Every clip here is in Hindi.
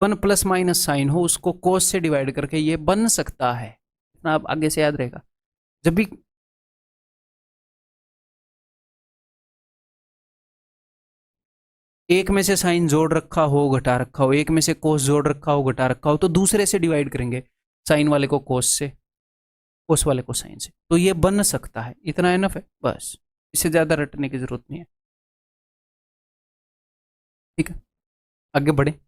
वन प्लस माइनस साइन हो उसको कोस से डिवाइड करके ये बन सकता है। इतना आप आगे से याद रहेगा। जब भी एक में से साइन जोड़ रखा हो घटा रखा हो, एक में से कोस जोड़ रखा हो घटा रखा हो, तो दूसरे से डिवाइड करेंगे, साइन वाले को कोस से, कोस वाले को साइन से, तो ये बन सकता है। इतना एनफ है बस, इससे ज्यादा रटने की जरूरत नहीं है। ठीक है, आगे बढ़े।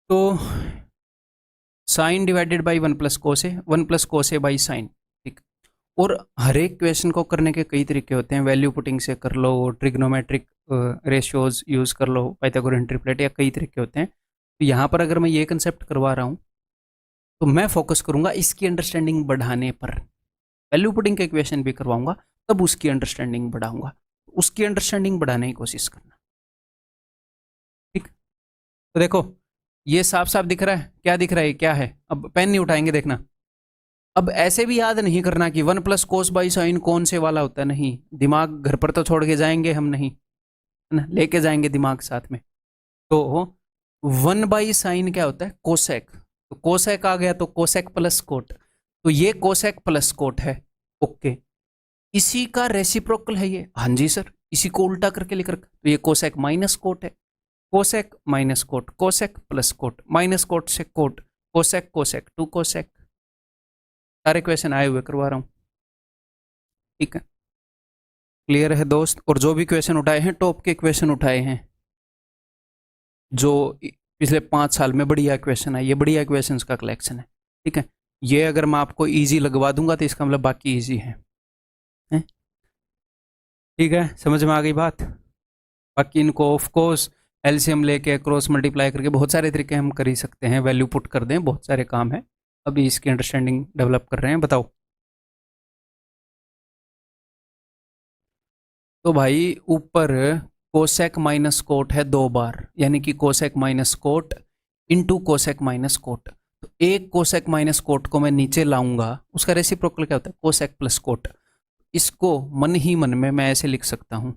तो sine divided by one plus cos है, वन प्लस कोस है बाई साइन। ठीक, और हर एक क्वेश्चन को करने के कई तरीके होते हैं। वैल्यू पुटिंग से कर लो, ट्रिग्नोमेट्रिक रेशियोज यूज कर लो, पाइथागोरन ट्रिपलेट, या कई तरीके होते हैं। तो यहाँ पर अगर मैं ये कंसेप्ट करवा रहा हूँ तो मैं फोकस करूंगा इसकी अंडरस्टैंडिंग बढ़ाने पर। वैल्यू पुटिंग का इक्वेशन भी करवाऊंगा, तब उसकी अंडरस्टैंडिंग बढ़ाऊंगा। उसकी अंडरस्टैंडिंग बढ़ाने की कोशिश करना। ठीक, तो देखो ये साफ साफ दिख रहा है, क्या दिख रहा है, क्या है। अब पेन नहीं उठाएंगे, देखना। अब ऐसे भी याद नहीं करना कि one plus cos by sign कौन से वाला होता है, नहीं। दिमाग घर पर तो छोड़ के जाएंगे हम, नहीं है ना, लेके जाएंगे दिमाग साथ में। तो वन बाई साइन क्या होता है, कोसेक। तो कोसेक आ गया तो कोसेक प्लस कोट, तो ये कोसेक प्लस कोट है। ओके, इसी का रेसिप्रोकल है ये, हाँ जी सर, इसी को उल्टा करके लिख रखा, तो ये कोसेक माइनस कोट है। Cosec minus cot, cosec plus cot, minus cot से cot, cosec cosec two cosec. सारे क्वेश्चन आए हुए करवा रहा हूँ। ठीक है, क्लियर है दोस्त। और जो भी क्वेश्चन उठाए हैं, टॉप के क्वेश्चन उठाए हैं, जो पिछले 5 साल में बढ़िया क्वेश्चन है, ये बढ़िया क्वेश्चन का कलेक्शन है। ठीक है, ये अगर मैं आपको इजी लगवा दूंगा तो इसका मतलब बाकी इजी है। ठीक है, समझ में आ गई बात। बाकी इनको ऑफ कोर्स एलसीएम लेके क्रॉस मल्टीप्लाई करके बहुत सारे तरीके हम कर ही सकते हैं, वैल्यू पुट कर दें, बहुत सारे काम है। अभी इसकी अंडरस्टैंडिंग डेवलप कर रहे हैं। बताओ। तो भाई ऊपर कोसेक माइनस कोट है 2 बार, यानी कि cosec minus coat into cosec minus coat. तो एक कोसेक माइनस कोट को मैं नीचे लाऊंगा, उसका रेसिप्रोकल क्या होता है, कोसेक प्लस कोट। इसको मन ही मन में मैं ऐसे लिख सकता हूं,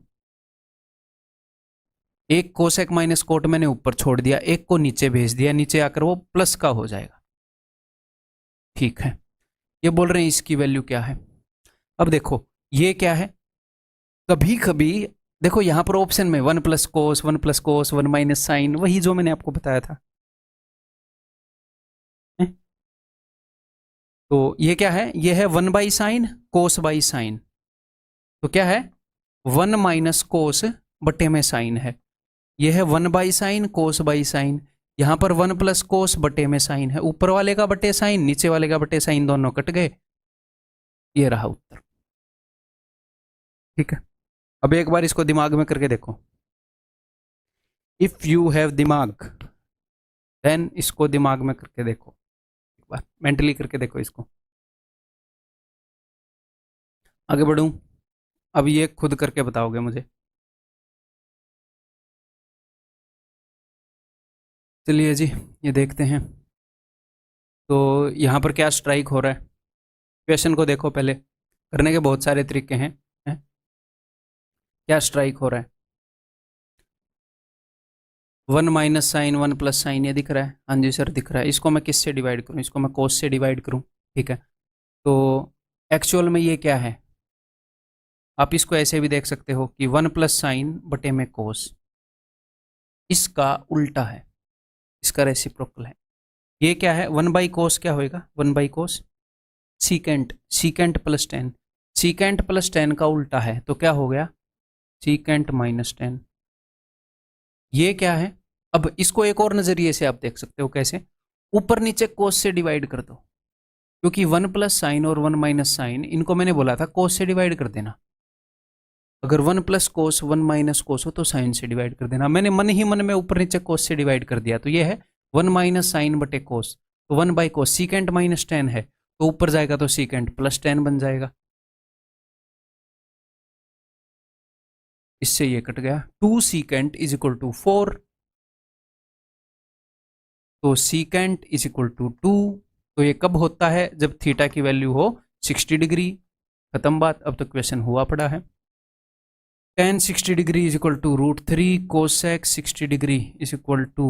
एक कोसेक माइनस कोट मैंने ऊपर छोड़ दिया, एक को नीचे भेज दिया, नीचे आकर वो प्लस का हो जाएगा। ठीक है, ये बोल रहे हैं इसकी वैल्यू क्या है। अब देखो ये क्या है, कभी कभी देखो यहां पर ऑप्शन में one plus cos, one plus cos, one minus sine, वही जो मैंने आपको बताया था। तो ये क्या है, ये है one by sine, cos by sign. तो क्या है, वन माइनस कोस बटे में साइन है। ये है one by sine, cos by sign. यहां पर वन प्लस कोस बटे में साइन है, ऊपर वाले का बटे साइन, नीचे वाले का बटे साइन, दोनों कट गए। ये रहा उत्तर। ठीक है, अब एक बार इसको दिमाग में करके देखो। इफ यू हैव दिमाग देन इसको दिमाग में करके देखो, एक बार मेंटली करके देखो इसको। आगे बढ़ूं, अब ये खुद करके बताओगे मुझे। चलिए जी, ये देखते हैं। तो यहाँ पर क्या स्ट्राइक हो रहा है, क्वेश्चन को देखो पहले, करने के बहुत सारे तरीके हैं? क्या स्ट्राइक हो रहा है, one minus sine, one plus sine, ये दिख रहा है, हाँ जी सर दिख रहा है। इसको मैं किससे डिवाइड करूँ, इसको मैं कोस से डिवाइड करूँ। ठीक है, तो एक्चुअल में ये क्या है, आप इसको ऐसे भी देख सकते हो कि वन प्लस साइन बटे में कोस, इसका उल्टा है, इसका रेसिप्रोकल है। ये क्या है, वन बाई कोस क्या होएगा, one by cos secant, secant plus 10, secant plus 10 का उल्टा है, तो क्या हो गया, सीकेंट माइनस 10। ये क्या है, अब इसको एक और नजरिए से आप देख सकते हो, कैसे, ऊपर नीचे कोस से डिवाइड कर दो, क्योंकि वन प्लस साइन और वन माइनस साइन इनको मैंने बोला था कोस से डिवाइड कर देना। अगर one plus cos, one minus कोस हो तो साइन से डिवाइड कर देना। मैंने मन ही मन में ऊपर नीचे कोस से डिवाइड कर दिया, तो ये है वन माइनस साइन बटे कोस, तो one by cos, secant minus 10 है, तो ऊपर जाएगा तो सीकेंट प्लस 10 बन जाएगा। इससे ये कट गया, two secant is equal to 4, तो सीकेंट इज इक्वल टू 2। तो ये कब होता है, जब थीटा की वैल्यू हो 60 डिग्री। खत्म बात, अब तो क्वेश्चन हुआ पड़ा है। tan 60 degree is equal to √3 cosec 60 degree is equal to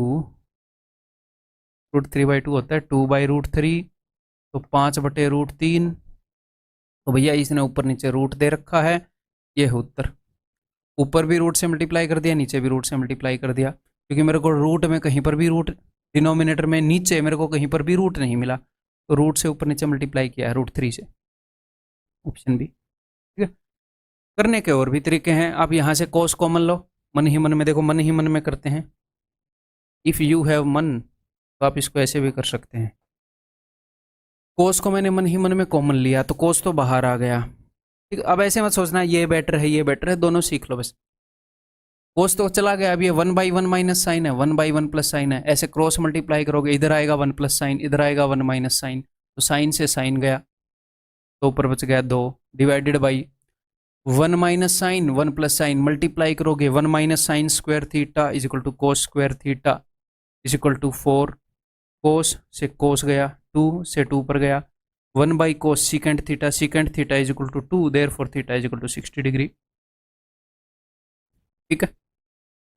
√3/2 होता है 2/√3, तो 5/√3। तो भैया इसने ऊपर नीचे रूट दे रखा है, ये है उत्तर। ऊपर भी रूट से मल्टीप्लाई कर दिया, नीचे भी रूट से मल्टीप्लाई कर दिया, क्योंकि मेरे को रूट में कहीं पर भी रूट, डिनोमिनेटर में नीचे मेरे को कहीं पर भी रूट नहीं मिला, तो रूट से ऊपर नीचे मल्टीप्लाई किया है √3 से। ऑप्शन बी, ठीक है। करने के और भी तरीके हैं, आप यहाँ से कोस कॉमन लो, मन ही मन में, देखो मन ही मन में करते हैं। इफ़ यू हैव मन, तो आप इसको ऐसे भी कर सकते हैं। कोस को मैंने मन ही मन में कॉमन लिया, तो कोस तो बाहर आ गया, ठीक है। अब ऐसे मत सोचना ये बेटर है ये बेटर है, दोनों सीख लो बस। कोस तो चला गया, अब ये 1/1 माइनस साइन है, 1/1 प्लस साइन है, ऐसे क्रॉस मल्टीप्लाई करोगे, इधर आएगा 1 प्लस साइन, इधर आएगा 1 माइनस साइन, तो साइन से साइन गया, तो ऊपर बच गया 2, divided by 1 minus sine 1 plus sine, multiply करोगे 1 minus sine square theta is equal to cos square theta is equal to 4, cos से कोस गया, 2 से 2 पर गया, 1/cos secant theta is equal to 2, therefore theta is equal to 60 degree, ठीक है।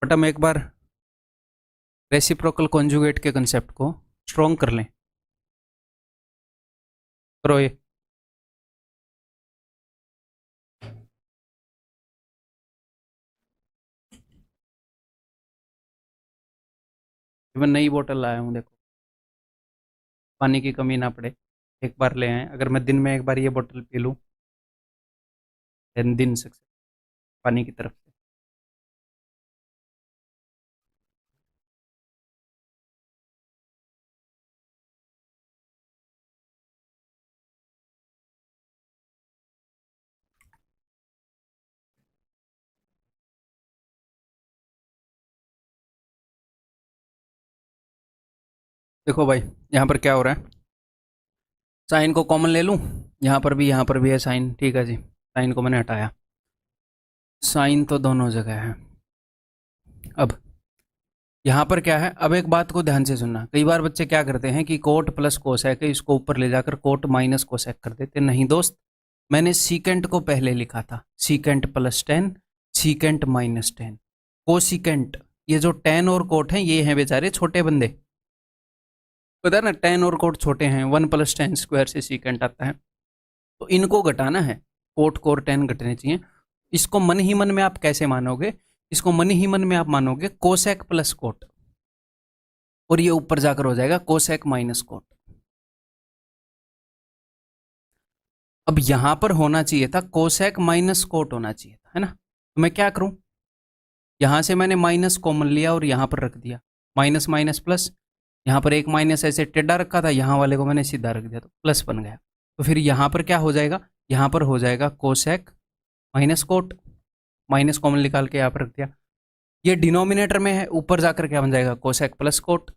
बट हम एक बार रेसिप्रोकल कॉन्जुगेट के कंसेप्ट को स्ट्रॉन्ग कर लें, करो ये। मैं नई बोतल लाया हूँ, देखो पानी की कमी ना पड़े, एक बार ले आए। अगर मैं दिन में एक बार ये बोतल पी लूँ, दिन सक्सेस पानी की तरफ से। देखो भाई, यहाँ पर क्या हो रहा है, साइन को कॉमन ले लूँ, यहाँ पर भी है साइन, ठीक है जी, साइन को मैंने हटाया, साइन तो दोनों जगह है। अब यहाँ पर क्या है, अब एक बात को ध्यान से सुनना, कई बार बच्चे क्या करते हैं कि कोट प्लस कोसेक है, इसको ऊपर ले जाकर कोट माइनस कोसेक कर देते। नहीं दोस्त, मैंने सीकेंट को पहले लिखा था, secant plus 10 secant minus 10 cosecant. ये जो 10 और कोट हैं ये हैं बेचारे छोटे बंदे, पता है ना, 10 और कोट छोटे हैं, 1 + 10 स्क्वायर से सीकेंट आता है, तो इनको घटाना है, कोट कोर 10 घटने चाहिए। इसको मन ही मन में आप कैसे मानोगे, इसको मन ही मन में आप मानोगे कोसेक प्लस कोट, और ये ऊपर जाकर हो जाएगा कोसेक माइनस कोट। अब यहां पर होना चाहिए था कोसेक माइनस कोट होना चाहिए था, है ना। तो मैं क्या करूं, यहां से मैंने माइनस कॉमन लिया और यहां पर रख दिया, माइनस माइनस प्लस, यहाँ पर एक माइनस ऐसे टेढ़ा रखा था, यहाँ वाले को मैंने सीधा रख दिया, तो प्लस बन गया। तो फिर यहाँ पर क्या हो जाएगा, यहाँ पर हो जाएगा cosec minus coat, minus common निकाल के यहाँ पर रख दिया, ये डिनोमिनेटर में है, ऊपर जाकर क्या बन जाएगा कोसेक प्लस कोट,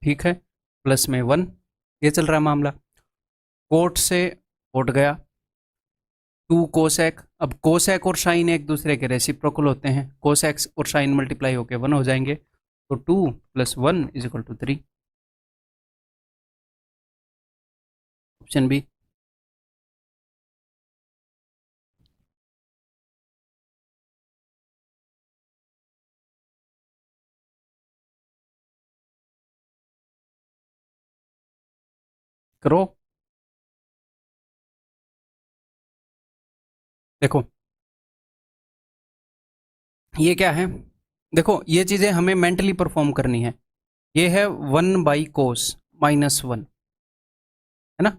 ठीक है, प्लस में 1, ये चल रहा है मामला। कोट से कोट गया, 2 कोसेक, अब कोसेक और साइन एक दूसरे के रेसिप्रोकल होते हैं, कोसेक और साइन मल्टीप्लाई होकर 1 हो जाएंगे, तो 2 + 1 = 3, ऑप्शन बी। करो, देखो ये क्या है, देखो ये चीज़ें हमें मेंटली परफॉर्म करनी है। ये है 1/cos -1, है ना,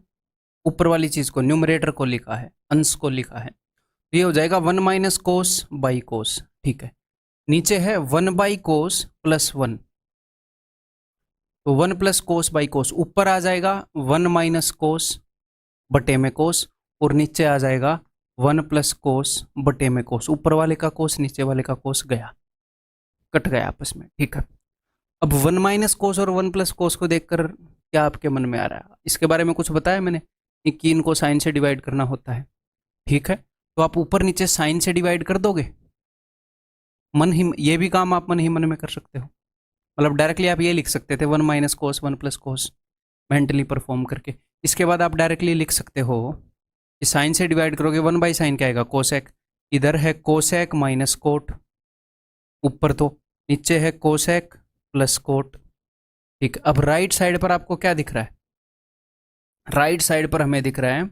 ऊपर वाली चीज़ को, न्यूमरेटर को लिखा है, अंश को लिखा है, तो ये हो जाएगा 1 - cos/cos, ठीक है। नीचे है 1/cos + 1, तो 1 + cos/cos, ऊपर आ जाएगा 1 - cos बटे में cos, और नीचे आ जाएगा 1 + cos बटे में cos, ऊपर वाले का cos नीचे वाले का cos गया, कट गया आपस में, ठीक है। अब 1 - cos और 1 + cos को देखकर क्या आपके मन में आ रहा है, इसके बारे में कुछ बताया मैंने कि इनको साइन से डिवाइड करना होता है, ठीक है। तो आप ऊपर नीचे साइन से डिवाइड कर दोगे, मन ही, ये भी काम आप मन ही मन में कर सकते हो, मतलब डायरेक्टली आप ये लिख सकते थे 1 - cos 1 + cos, मेंटली परफॉर्म करके। इसके बाद आप डायरेक्टली लिख सकते हो इस साइन से डिवाइड करोगे 1/sin क्या आएगा, कोसेक। इधर है कोसेक माइनस कोट, ऊपर तो, नीचे है कोसेक प्लस कोट। ठीक, अब राइट साइड पर आपको क्या दिख रहा है, राइट साइड पर हमें दिख रहा है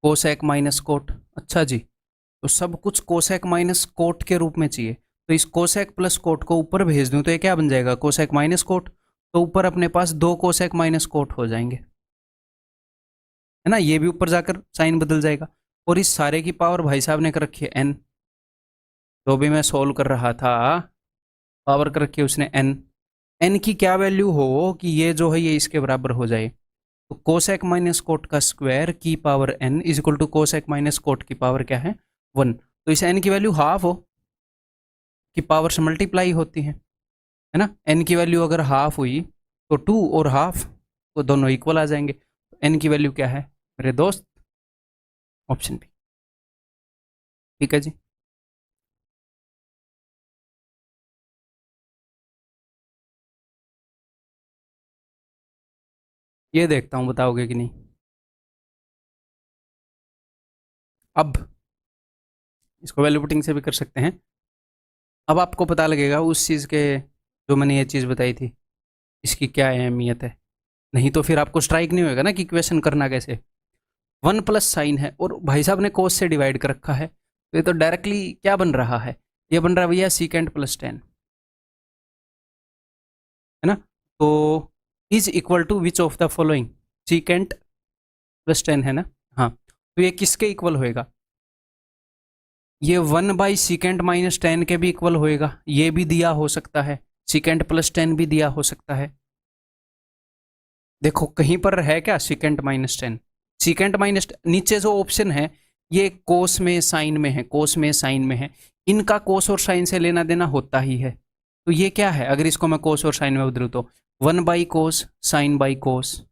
कोसेक माइनस कोट। अच्छा जी, तो सब कुछ कोसेक माइनस कोट के रूप में चाहिए, तो इस कोसेक प्लस कोट को ऊपर भेज दूं तो ये क्या बन जाएगा, कोसेक माइनस कोट। तो ऊपर अपने पास 2 कोसेक माइनस कोट हो जाएंगे, है ना, ये भी ऊपर जाकर साइन बदल जाएगा। और इस सारे की पावर भाई साहब ने कर रखी है n, तो भी मैं सोल्व कर रहा था, पावर कर रखी है उसने n। n की क्या वैल्यू हो कि ये जो है ये इसके बराबर हो जाए, तो कोसेक माइनस कोट का स्क्वायर की power n is equal to cosec minus cot की पावर क्या है, 1। तो इस n की वैल्यू हाफ हो कि पावर से मल्टीप्लाई होती है ना। n की वैल्यू अगर हाफ हुई तो 2 और हाफ तो दोनों इक्वल आ जाएंगे। n की वैल्यू क्या है मेरे दोस्त, ऑप्शन बी। ठीक है जी। ये देखता हूँ बताओगे कि नहीं। अब इसको वैल्यू पुटिंग से भी कर सकते हैं। अब आपको पता लगेगा उस चीज़ के, जो मैंने ये चीज़ बताई थी, इसकी क्या अहमियत है। नहीं तो फिर आपको स्ट्राइक नहीं होएगा ना कि इक्वेशन करना कैसे। 1 + sin है और भाई साहब ने कोस से डिवाइड कर रखा है, तो ये तो डायरेक्टली क्या बन रहा है, ये बन रहा है भैया सीकेंट प्लस 10, है ना। तो is equal to which of the following, secant plus 10 है ना। हाँ, तो ये किसके इक्वल होएगा, ये 1/सीकेंट-10 के भी इक्वल होएगा, ये भी दिया हो सकता है, सीकेंट प्लस 10 भी दिया हो सकता है। देखो कहीं पर है क्या सीकेंट-10, सीकेंट नीचे जो ऑप्शन है ये कोस में साइन में है, कोस में साइन में है, इनका कोस और साइन से लेना देना होता ही है। तो ये क्या है, अगर इसको मैं कोस और साइन में बदलूं तो 1/कोस sin/कोस,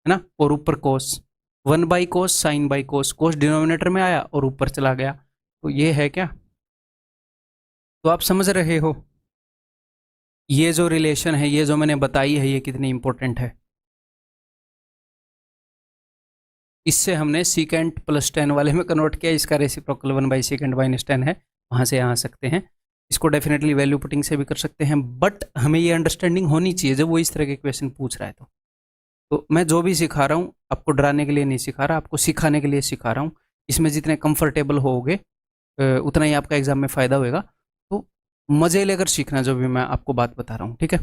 है ना, और ऊपर कोस, 1/कोस sin/कोस, कोस डिनोमिनेटर में आया और ऊपर चला गया, तो ये है क्या। तो आप समझ रहे हो ये जो रिलेशन है, ये जो मैंने बताई है, ये कितनी इंपॉर्टेंट है। इससे हमने सीकेंट प्लस 10 वाले में कन्वर्ट किया, इसका रेसिप्रोकल 1/सीकेंट-10 है, वहाँ से आ सकते हैं। इसको डेफिनेटली वैल्यू पुटिंग से भी कर सकते हैं, बट हमें ये अंडरस्टैंडिंग होनी चाहिए जब वो इस तरह के क्वेश्चन पूछ रहा है। तो मैं जो भी सिखा रहा हूँ आपको डराने के लिए नहीं सिखा रहा, आपको सिखाने के लिए सिखा रहा हूँ। इसमें जितने कंफर्टेबल होगे उतना ही आपका एग्जाम में फ़ायदा होगा। तो मज़े लेकर सीखना जो भी मैं आपको बात बता रहा हूँ, ठीक है।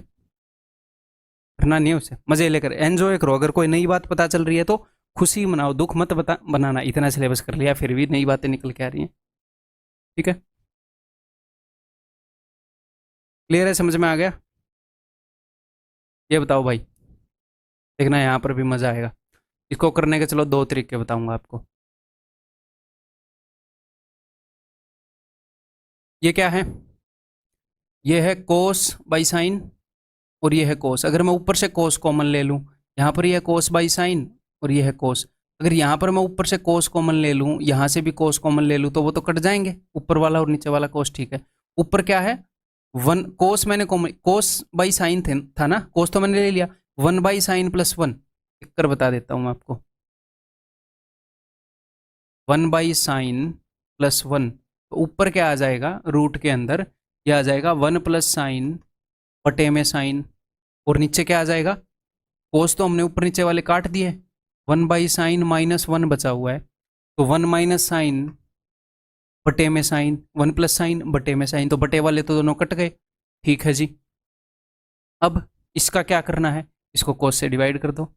करना नहीं है उसे, मज़े लेकर एंजॉय करो। अगर कोई नई बात पता चल रही है तो खुशी मनाओ, दुख मत बनाना। इतना सिलेबस कर लिया फिर भी नई बातें निकल के आ रही हैं, ठीक है। क्लियर है, समझ में आ गया। ये बताओ भाई, देखना यहाँ पर भी मज़ा आएगा। इसको करने के चलो 2 तरीके बताऊंगा आपको। ये क्या है, ये है कोस बाई साइन और ये है कोस। अगर मैं ऊपर से कोस कॉमन ले लूँ, यहाँ पर ये है कोस बाई साइन और ये है कोस। अगर यहाँ पर मैं ऊपर से कोस कॉमन ले लूँ, यहाँ से भी कोस कॉमन ले लूँ, तो वो तो कट जाएंगे, ऊपर वाला और नीचे वाला कोस। ठीक है, ऊपर क्या है, 1 कोस, मैंने कॉमन कोस बाई साइन था ना, कोस तो मैंने ले लिया, 1/sin+1 लिख कर बता देता हूँ मैं आपको, 1/sin+1। तो ऊपर क्या आ जाएगा, रूट के अंदर ये आ जाएगा 1 + sin बटे में साइन, और नीचे क्या आ जाएगा, कोस तो हमने ऊपर नीचे वाले काट दिए, 1/sin-1 बचा हुआ है, तो 1 - sin बटे में साइन, 1 + sin बटे में साइन, तो बटे वाले तो दोनों कट गए। ठीक है जी, अब इसका क्या करना है, इसको कोस से डिवाइड कर दो।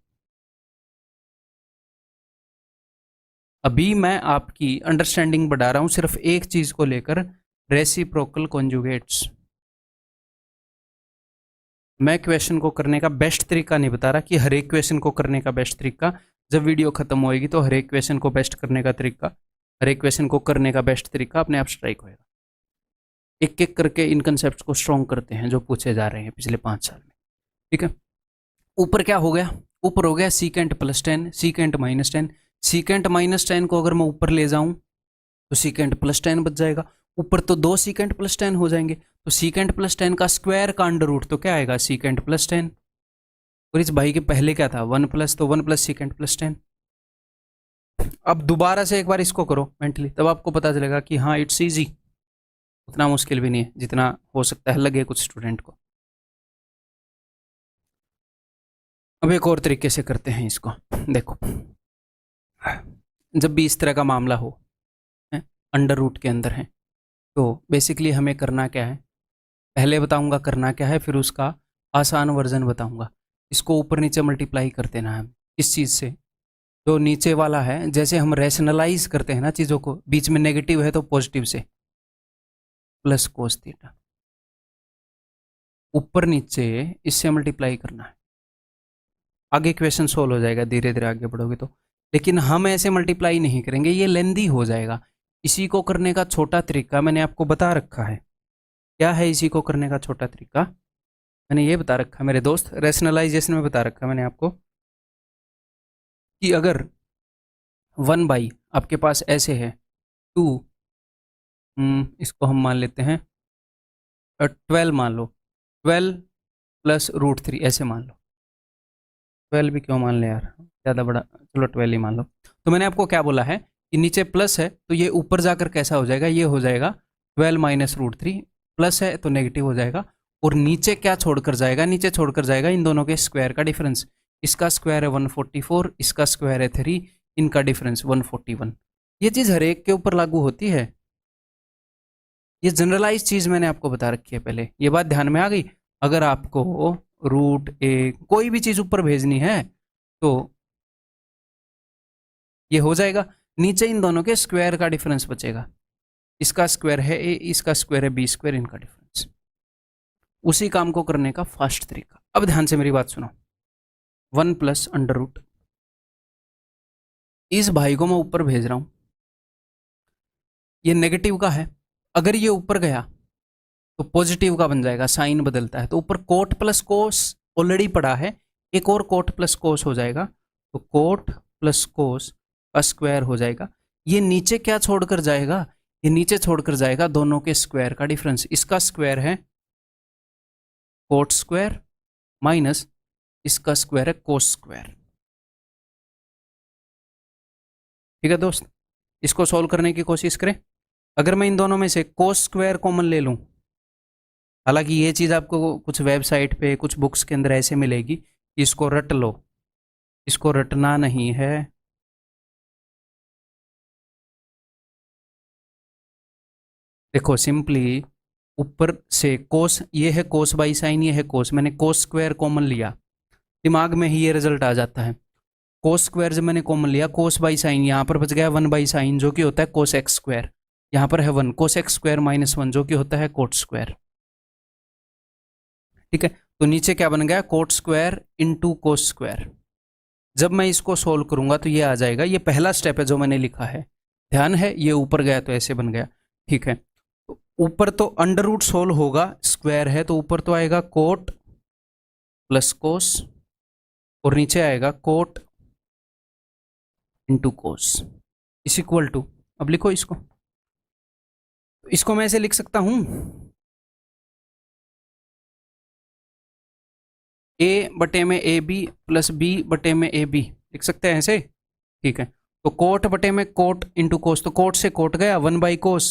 अभी मैं आपकी अंडरस्टैंडिंग बढ़ा रहा हूं सिर्फ एक चीज को लेकर, रेसिप्रोकल कॉन्जुगेट्स। मैं क्वेश्चन को करने का बेस्ट तरीका नहीं बता रहा कि हर एक क्वेश्चन को करने का बेस्ट तरीका, जब वीडियो खत्म होएगी तो हर एक क्वेश्चन को बेस्ट करने का तरीका, हर एक क्वेश्चन को करने का बेस्ट तरीका अपने आप स्ट्राइक होएगा। एक एक करके इन कंसेप्ट को स्ट्रॉन्ग करते हैं जो पूछे जा रहे हैं पिछले 5 साल में, ठीक है। ऊपर क्या हो गया, ऊपर हो गया सीकेंट+10, सीकेंट-10। सीकेंट-10 को अगर मैं ऊपर ले जाऊं तो सीकेंट+10 बच जाएगा, ऊपर तो 2 सीकेंट+10 हो जाएंगे, तो सीकेंट+10 का स्क्वायर का अंडर रूट तो क्या आएगा, सीकेंट+10। और इस भाई के पहले क्या था, 1 प्लस, तो 1 + सीकेंट+10। अब दोबारा से एक बार इसको करो मेंटली, तब आपको पता चलेगा कि हाँ इट्स इजी, उतना मुश्किल भी नहीं है जितना हो सकता है लगे कुछ स्टूडेंट को। अब एक और तरीके से करते हैं इसको। देखो, जब भी इस तरह का मामला हो, अंडर रूट के अंदर है, तो बेसिकली हमें करना क्या है, पहले बताऊंगा करना क्या है, फिर उसका आसान वर्जन बताऊंगा। इसको ऊपर नीचे मल्टीप्लाई कर देना है इस चीज़ से, जो नीचे वाला है, जैसे हम रैशनलाइज करते हैं ना चीज़ों को, बीच में नेगेटिव है तो पॉजिटिव से प्लस कोस थीटा, ऊपर नीचे इससे मल्टीप्लाई करना है। आगे क्वेश्चन सोल्व हो जाएगा धीरे धीरे आगे बढ़ोगे तो, लेकिन हम ऐसे मल्टीप्लाई नहीं करेंगे, ये लेंदी हो जाएगा। इसी को करने का छोटा तरीका मैंने आपको बता रखा है। क्या है इसी को करने का छोटा तरीका? मैंने ये बता रखा है मेरे दोस्त, रैशनलाइजेशन में बता रखा है मैंने आपको कि अगर 1/, आपके पास ऐसे है 2, इसको हम मान लेते हैं 12 मान लो, 12 प्लस रूट 3 ऐसे मान लो। 12 भी क्यों मान ले यार, ज़्यादा बड़ा, चलो 12 ही मान लो। तो मैंने आपको क्या बोला है कि नीचे प्लस है तो ये ऊपर जाकर कैसा हो जाएगा, ये हो जाएगा 12 माइनस रूट 3, प्लस है तो नेगेटिव हो जाएगा, और नीचे क्या छोड़कर जाएगा, नीचे छोड़कर जाएगा इन दोनों के स्क्वायर का डिफरेंस। इसका स्क्वायर है 144, इसका स्क्वायर है 3, इनका डिफरेंस 141। ये चीज़ हर एक के ऊपर लागू होती है, ये जनरलाइज चीज़ मैंने आपको बता रखी है पहले, ये बात ध्यान में आ गई। अगर आपको रूट ए कोई भी चीज़ ऊपर भेजनी है तो ये हो जाएगा, नीचे इन दोनों के स्क्वायर का डिफरेंस बचेगा, इसका स्क्वायर है ए, इसका स्क्वायर है बी स्क्वायर, इनका डिफरेंस। उसी काम को करने का फास्ट तरीका। अब ध्यान से मेरी बात सुनो, 1 प्लस अंडर रूट, इस भाई को मैं ऊपर भेज रहा हूं, ये नेगेटिव का है, अगर ये ऊपर गया तो पॉजिटिव का बन जाएगा, साइन बदलता है, तो ऊपर कोट प्लस कोस ऑलरेडी पड़ा है, एक और कोट प्लस कोस हो जाएगा, तो कोट प्लस कोस का स्क्वायर हो जाएगा। ये नीचे क्या छोड़कर जाएगा, ये नीचे छोड़कर जाएगा दोनों के स्क्वायर का डिफरेंस। इसका स्क्वायर है कोट स्क्वायर माइनस इसका स्क्वायर है कोस स्क्वायर। ठीक है दोस्त, इसको सॉल्व करने की कोशिश करें। अगर मैं इन दोनों में से कोस स्क्वायर कॉमन ले लूं, हालांकि ये चीज़ आपको कुछ वेबसाइट पे कुछ बुक्स के अंदर ऐसे मिलेगी कि इसको रट लो, इसको रटना नहीं है। देखो सिंपली ऊपर से कोस, ये है कोस बाई साइन, ये है कोस, मैंने कोस स्क्वायर कॉमन लिया, दिमाग में ही ये रिजल्ट आ जाता है। कोस स्क्वायर जब मैंने कॉमन लिया, कोस बाई साइन यहाँ पर बच गया 1 बाई साइन जो कि होता है कोस एक्स स्क्वायर, यहाँ पर है 1, कोस एक्स स्क्वायर माइनस 1 जो कि होता है कोट स्क्वायर। ठीक है, तो नीचे क्या बन गया, coat square into cos square. जब मैं इसको सोल्व करूंगा तो ये आ जाएगा, ये पहला स्टेप है जो मैंने लिखा है, ध्यान है, ये ऊपर गया तो ऐसे बन गया। ठीक है, तो ऊपर तो अंडर रूट सोल्व होगा, स्क्वायर है तो ऊपर तो आएगा कोट प्लस कोस, और नीचे आएगा कोट इंटू कोस इस इक्वल टू, अब लिखो इसको, इसको मैं ऐसे लिख सकता हूं, ए बटे में ए बी प्लस बी बटे में ए बी, लिख सकते हैं ऐसे। ठीक है, तो कोट बटे में कोट इंटू कोस, तो कोट से कोट गया 1 बाई कोस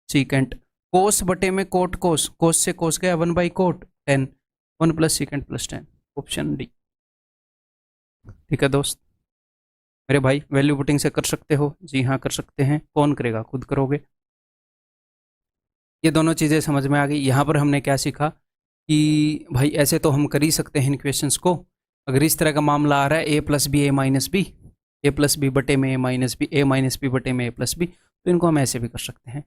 सीकेंट, कोस बटे में कोट कोस, कोस से कोस गया 1 by cot 10, 1 plus secant plus 10, option D. ठीक है दोस्त, मेरे भाई वैल्यू पुटिंग से कर सकते हो? जी हाँ कर सकते हैं। कौन करेगा? खुद करोगे। ये दोनों चीज़ें समझ में आ गई। यहाँ पर हमने क्या सीखा कि भाई ऐसे तो हम कर ही सकते हैं इन क्वेश्चंस को, अगर इस तरह का मामला आ रहा है ए plus B A minus B, A plus B बटे में ए minus B, A minus B बटे में ए प्लस बी, तो इनको हम ऐसे भी कर सकते हैं।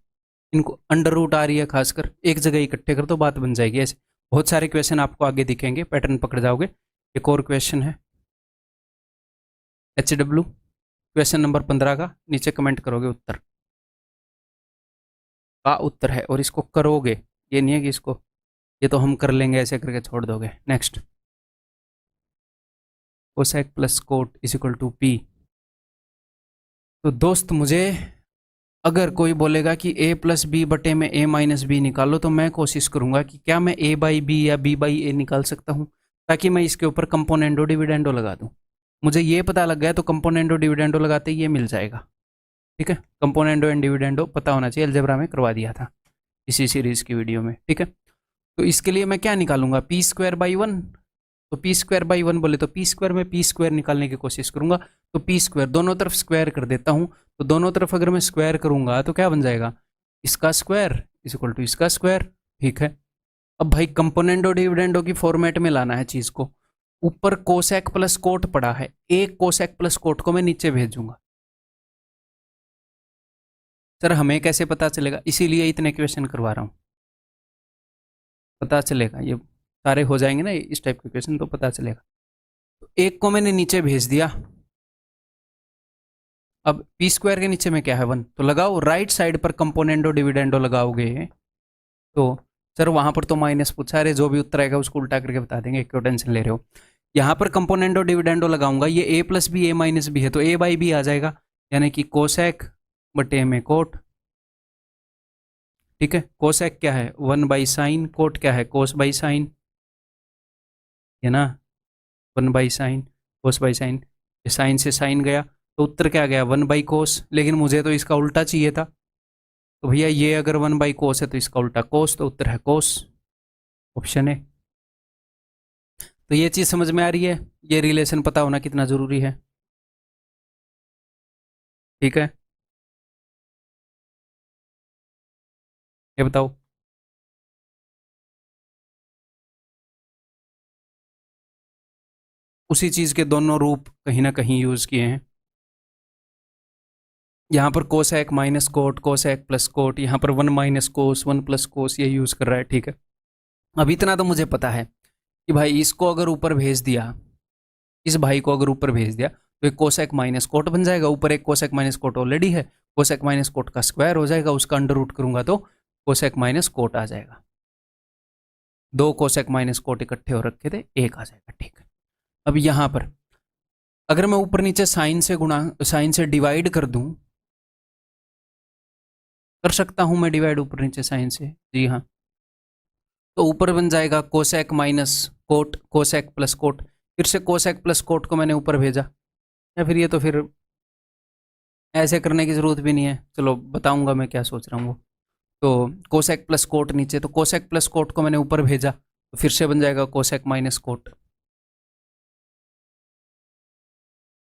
इनको अंडर रूट आ रही है खासकर, एक जगह इकट्ठे कर तो बात बन जाएगी। ऐसे बहुत सारे क्वेश्चन आपको आगे दिखेंगे, पैटर्न पकड़ जाओगे। एक और क्वेश्चन है HW, क्वेश्चन नंबर 15 का, नीचे कमेंट करोगे उत्तर का उत्तर है, और इसको करोगे, ये नहीं है कि इसको ये तो हम कर लेंगे ऐसे करके छोड़ दोगे। Next, cosec plus cot is equal to P. तो दोस्त मुझे अगर कोई बोलेगा कि a प्लस बी बटे में a माइनस बी निकालो, तो मैं कोशिश करूंगा कि क्या मैं a बाई बी या b बाई ए निकाल सकता हूं, ताकि मैं इसके ऊपर कंपोनेंडो डिविडेंडो लगा दूं। मुझे ये पता लग गया तो कंपोनेंडो डिविडेंडो लगाते ही ये मिल जाएगा। ठीक है, कंपोनेंडो एंड डिविडेंडो पता होना चाहिए, अलजेब्रा में करवा दिया था इसी सीरीज की वीडियो में। ठीक है, तो इसके लिए मैं क्या निकालूंगा, पी स्क्वायर बाई वन। तो पी स्क्वायर बाई वन बोले तो पी स्क्वायर में पी स्क्वायर निकालने की कोशिश करूंगा। तो पी स्क्वायर दोनों तरफ स्क्वायर कर देता हूं। तो दोनों तरफ अगर मैं स्क्वायर करूंगा तो क्या बन जाएगा, इसका स्क्वायर इज इक्वल टू इसका स्क्वायर। ठीक है, अब भाई कंपोनेंडो डिविडेंडो की फॉर्मेट में लाना है चीज को। ऊपर कोसेक प्लस कोट पड़ा है, एक कोसेक प्लस कोट को मैं नीचे भेजूंगा। सर हमें कैसे पता चलेगा, इसीलिए इतने क्वेश्चन करवा रहा हूं, पता चलेगा ये सारे हो जाएंगे ना इस टाइप के क्वेश्चन तो पता चलेगा। तो एक को मैंने नीचे भेज दिया। अब पी स्क्वायर के नीचे में क्या है, वन, तो लगाओ राइट साइड पर कंपोनेंडो डिविडेंडो लगाओगे तो सर वहां पर तो माइनस पूछा, अरे जो भी उत्तर आएगा उसको उल्टा करके बता देंगे, क्यों टेंशन ले रहे हो। यहाँ पर कंपोनेंडो डिविडेंडो लगाऊंगा, ये ए plus B A minus B है तो ए बाई बी आ जाएगा, यानी कि कोसेक बटे में कोट। ठीक है, कोसेक क्या है, वन बाई साइन, कोट क्या है, कोस बाई साइन, है ना, one by sine, cos by sign, ये साइन से साइन गया तो उत्तर क्या गया, वन बाई कोस। लेकिन मुझे तो इसका उल्टा चाहिए था, तो भैया ये अगर वन बाई कोस है तो इसका उल्टा कोस, तो उत्तर है कोस, ऑप्शन है। तो ये चीज समझ में आ रही है, ये रिलेशन पता होना कितना जरूरी है। ठीक है, ये बताओ। उसी चीज के दोनों रूप कहीं ना कहीं यूज किए हैं। यहाँ पर cosec minus cot, cosec plus coat, यहाँ पर वन माइनस कोस, वन प्लस कोस, ये यूज कर रहा है। ठीक है, अब इतना तो मुझे पता है कि भाई इसको अगर ऊपर भेज दिया, इस भाई को अगर ऊपर भेज दिया तो एक कोसेक माइनस कोट बन जाएगा, ऊपर एक कोसेक माइनस कोट ऑलरेडी है, कोसेक माइनस कोट का स्क्वायर हो जाएगा, उसका अंडर रूट करूंगा तो कोसेक माइनस कोट आ जाएगा। दो कोसेक माइनस कोट इकट्ठे हो रखे थे, एक आ जाएगा। ठीक है, अब यहां पर अगर मैं ऊपर नीचे साइन से गुणा, साइन से डिवाइड कर दूं, कर सकता हूं मैं डिवाइड ऊपर नीचे साइन से, जी हाँ। तो ऊपर बन जाएगा cosec minus cot, cosec plus coat, फिर से कोसेक प्लस कोट को मैंने ऊपर भेजा, या फिर ये तो फिर ऐसे करने की जरूरत भी नहीं है, चलो बताऊंगा मैं क्या सोच रहा हूँ वो। तो कोसेक प्लस कोट नीचे, तो कोसेक प्लस कोट को मैंने ऊपर भेजा तो फिर से बन जाएगा कोसेक माइनस कोट।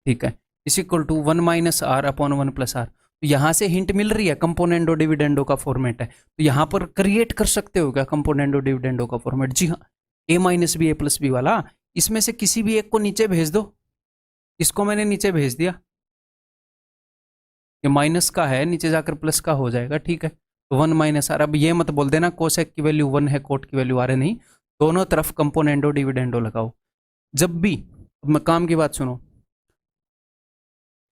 ठीक है, is equal to one minus R upon one plus R. तो यहाँ से हिंट मिल रही है, कंपोनेंडो डिविडेंडो का फॉर्मेट है, तो यहाँ पर क्रिएट कर सकते हो क्या कंपोनेंडो डिविडेंडो का फॉर्मेट, जी हाँ, ए minus B A plus B वाला, इसमें से किसी भी एक को नीचे भेज दो। इसको मैंने नीचे भेज दिया, ये माइनस का है, नीचे जाकर प्लस का हो जाएगा। ठीक है, तो वन माइनस आर। अब ये मत बोल देना कोसेक की वैल्यू वन है, कोट की वैल्यू आर है, नहीं, दोनों तरफ कंपोनेंडो डिविडेंडो लगाओ। जब भी, अब मैं काम की बात सुनो,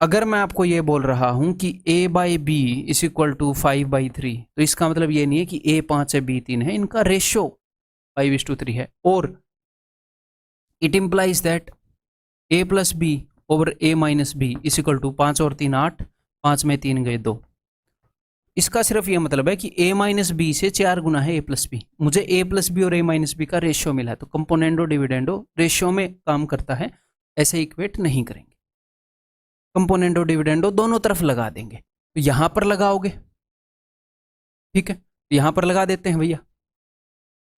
अगर मैं आपको ये बोल रहा हूं कि a by B is equal to 5/3, तो इसका मतलब ये नहीं है कि a 5 है b 3 है, इनका रेशियो 5:3 है, और it implies that a plus B over a minus B is equal to 5 और 3 8, 5 में 3 गए 2। इसका सिर्फ ये मतलब है कि a माइनस बी से 4 गुना है a प्लस बी, मुझे a प्लस बी और a माइनस बी का रेशियो मिला है, तो कंपोनेंडो डिविडेंडो रेशियो में काम करता है, ऐसे इक्वेट नहीं करेंगे। कंपोनेंडो डिविडेंडो दोनों तरफ लगा देंगे, तो यहां पर लगाओगे। ठीक है, यहां पर लगा देते हैं भैया।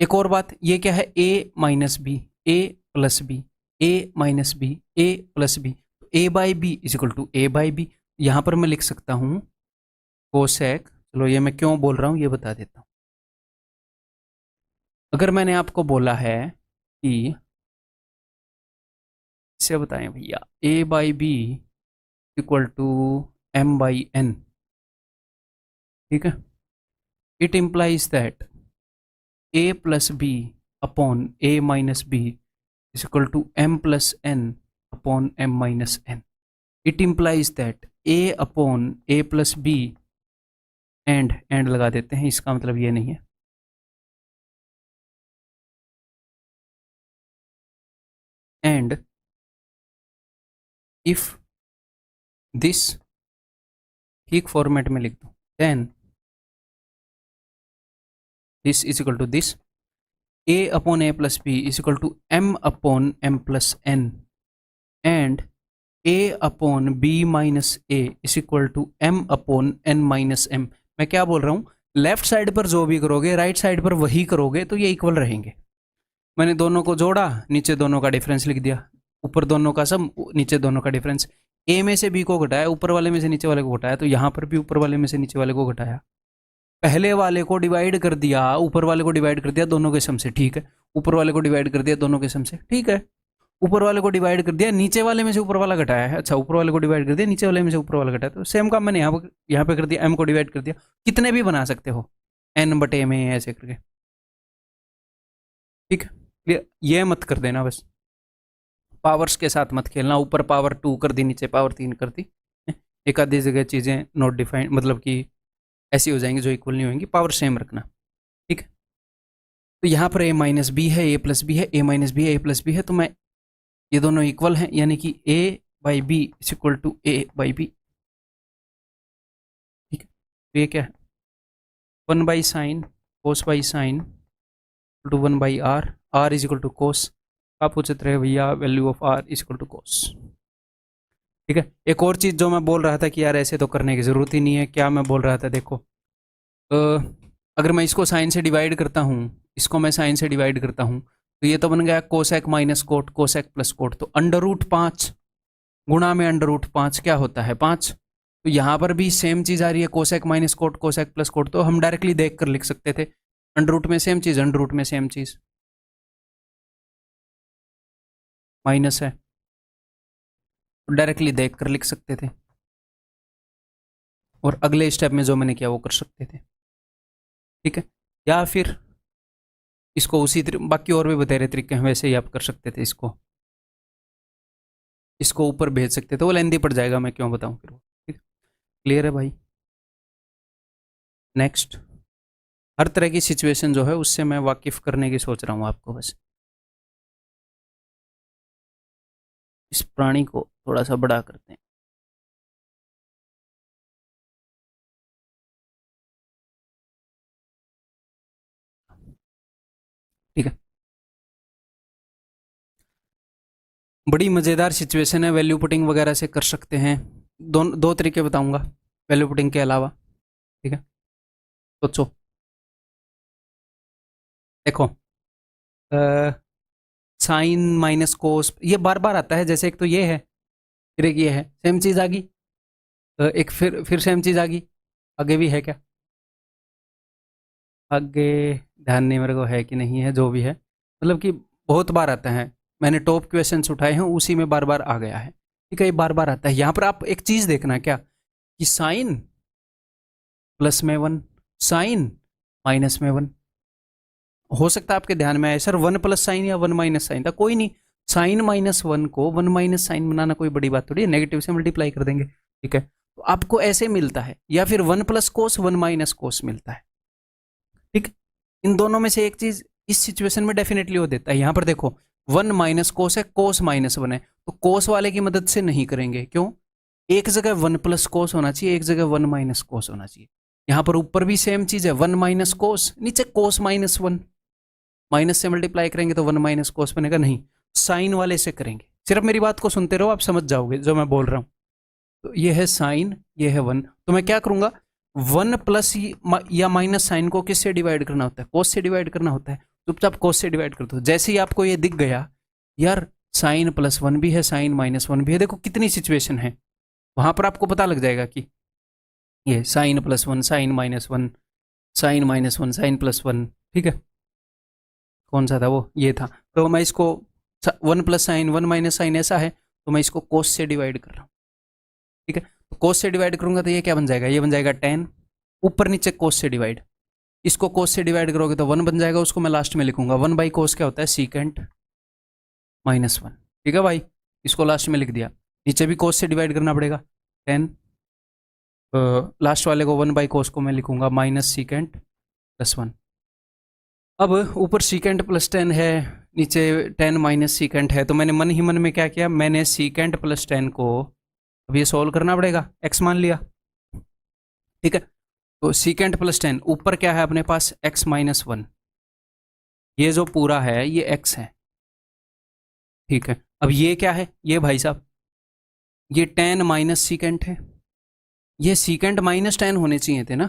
एक और बात, ये क्या है, a minus B, A plus B, A minus B, A plus B, A by B is equal to A by B. यहां पर मैं लिख सकता हूं कोसेक, चलो ये मैं क्यों बोल रहा हूं ये बता देता हूं। अगर मैंने आपको बोला है कि इसे बताएं भैया, a by B equal to m by n, ठीक है, it implies that a plus B upon a minus B is equal to m plus n upon m minus n। It implies that a upon a plus B and लगा देते हैं, इसका मतलब ये नहीं है, एंड इफ दिस, ठीक फॉर्मेट में लिख दो, then this is equal to this, a upon a plus B is equal to m upon m plus n, and A upon B minus A is equal to M upon N minus M. मैं क्या बोल रहा हूँ, लेफ्ट साइड पर जो भी करोगे राइट साइड पर वही करोगे तो ये इक्वल रहेंगे। मैंने दोनों को जोड़ा, नीचे दोनों का डिफरेंस लिख दिया, ऊपर दोनों का सम, नीचे दोनों का डिफरेंस। ए में से बी को घटाया, ऊपर वाले में से नीचे वाले को घटाया, तो यहाँ पर भी ऊपर वाले में से नीचे वाले को घटाया। पहले वाले को डिवाइड कर दिया, ऊपर वाले को डिवाइड कर दिया दोनों के सम से, ठीक है। ऊपर वाले को डिवाइड कर दिया दोनों के सम से, ठीक है। ऊपर वाले को डिवाइड कर दिया, नीचे वाले में से ऊपर वाला घटाया है, अच्छा ऊपर वाले को डिवाइड कर दिया, नीचे वाले में से ऊपर वाला घटाया, तो सेम काम मैंने यहाँ पे कर दिया, एम को डिवाइड कर दिया। कितने भी बना सकते हो, एन बटे में ऐसे करके, ठीक है। ये मत कर देना बस, पावर्स के साथ मत खेलना, ऊपर पावर 2 कर दी, नीचे पावर 3 कर दी। एक आधी जगह चीज़ें नॉट डिफाइंड, मतलब कि ऐसी हो जाएंगी जो इक्वल नहीं होंगी, पावर सेम रखना, ठीक है। तो यहाँ पर ए माइनस बी है, ए प्लस बी है, ए माइनस बी है, ए प्लस बी है, तो मैं ये दोनों इक्वल हैं, यानी कि A by B is equal to A by B, ठीक है। तो ये क्या है, 1 by sine cos by sine to 1 by R, R is equal to cos. आप पूछते रहे भैया value of R is equal to cos, ठीक है। एक और चीज़ जो मैं बोल रहा था कि यार ऐसे तो करने की ज़रूरत ही नहीं है, क्या मैं बोल रहा था, देखो अगर मैं इसको साइन से डिवाइड करता हूँ, इसको मैं साइन से डिवाइड करता हूँ, तो ये तो बन गया cosec minus cot, cosec plus coat, तो अंडर रूट 5 गुणा में अंडर रूट 5 क्या होता है 5। तो यहाँ पर भी सेम चीज़ आ रही है, cosec minus cot, cosec plus coat, तो हम डायरेक्टली देख कर लिख सकते थे, अंडर रूट में सेम चीज़, अंडर रूट में सेम चीज़, माइनस है, तो डायरेक्टली देख कर लिख सकते थे, और अगले स्टेप में जो मैंने किया वो कर सकते थे, ठीक है। या फिर इसको उसी बाकी और भी बतेरे तरीके हैं, वैसे ही आप कर सकते थे, इसको ऊपर भेज सकते थे, वो लेंदी पड़ जाएगा, मैं क्यों बताऊं फिर वो, ठीक है। क्लियर है भाई। नेक्स्ट, हर तरह की सिचुएशन जो है उससे मैं वाकिफ करने की सोच रहा हूँ आपको, बस इस प्राणी को थोड़ा सा बड़ा करते हैं। ठीक है, बड़ी मज़ेदार सिचुएशन है, वैल्यू पुटिंग वगैरह से कर सकते हैं। दो तरीके बताऊंगा वैल्यू पुटिंग के अलावा, ठीक है। सोचो, देखो साइन माइनस कोस ये बार बार आता है, जैसे एक तो ये है, फिर एक ये है, सेम चीज़ आ गई, एक फिर सेम चीज़ आ गई, आगे भी है क्या, आगे ध्यान नहीं मेरे को है कि नहीं है, जो भी है, मतलब कि बहुत बार आता है, मैंने टॉप क्वेश्चंस उठाए हैं उसी में बार बार आ गया है, ठीक है। ये बार बार आता है। यहाँ पर आप एक चीज़ देखना क्या, कि साइन प्लस में 1, साइन माइनस में 1, हो सकता है आपके ध्यान में आए सर 1 प्लस साइन या 1 माइनस साइन था, कोई नहीं, साइन माइनस 1 को 1 माइनस साइन बनाना कोई बड़ी बात थोड़ी है, नेगेटिव से मल्टीप्लाई कर देंगे, ठीक है। तो आपको ऐसे मिलता है, या फिर 1 प्लस कोस 1 माइनस कोस मिलता है, ठीक। इन दोनों में से एक चीज इस सिचुएशन में डेफिनेटली वो देता है। यहाँ पर देखो 1 माइनस कोस है, कोस माइनस 1 है, तो कोस वाले की मदद से नहीं करेंगे, क्यों, एक जगह 1 प्लस कोस होना चाहिए, एक जगह 1 माइनस कोस होना चाहिए। यहाँ पर ऊपर भी सेम चीज है, 1 माइनस कोस, नीचे कोस माइनस 1, माइनस से मल्टीप्लाई करेंगे तो 1 माइनस कोस बनेगा, नहीं, साइन वाले से करेंगे। सिर्फ मेरी बात को सुनते रहो, आप समझ जाओगे जो मैं बोल रहा हूँ। तो ये है साइन, ये है 1, तो मैं क्या करूंगा, 1 प्लस या माइनस साइन को किससे डिवाइड करना होता है, कोस से डिवाइड करना होता है, चुपचाप कोस से डिवाइड कर दो। जैसे ही आपको ये दिख गया यार साइन प्लस 1 भी है, साइन माइनस 1 भी है, देखो कितनी सिचुएशन है, वहां पर आपको पता लग जाएगा कि ये sine plus 1, sine minus 1, sine minus 1, sine plus 1, ठीक है। कौन सा था वो, ये था। तो मैं इसको 1 प्लस साइन 1 माइनस साइन ऐसा है, तो मैं इसको कोस से डिवाइड कर रहा हूँ, ठीक है। तो कोस से डिवाइड करूंगा तो ये क्या बन जाएगा, ये बन जाएगा 10, ऊपर नीचे कोस से डिवाइड, इसको कोस से डिवाइड करोगे तो 1 बन जाएगा, उसको मैं लास्ट में लिखूंगा, 1 बाई कोस क्या होता है, सीकेंट माइनस 1, ठीक है भाई, इसको लास्ट में लिख दिया। नीचे भी कोस से डिवाइड करना पड़ेगा, 10, लास्ट वाले को 1 बाई कोस को मैं लिखूंगा माइनस सीकेंट प्लस 1। अब ऊपर सीकेंट प्लस 10 है, नीचे 10 माइनस सीकेंट है, तो मैंने मन ही मन में क्या किया, मैंने सीकेंट प्लस 10 को अब ये सोल्व करना पड़ेगा, एक्स मान लिया, ठीक है। तो सीकेंट प्लस 10 ऊपर क्या है अपने पास, एक्स माइनस 1, ये जो पूरा है ये एक्स है, ठीक है। अब ये क्या है, ये भाई साहब ये टेन माइनस सीकेंट है, ये सीकेंट माइनस टेन होने चाहिए थे ना,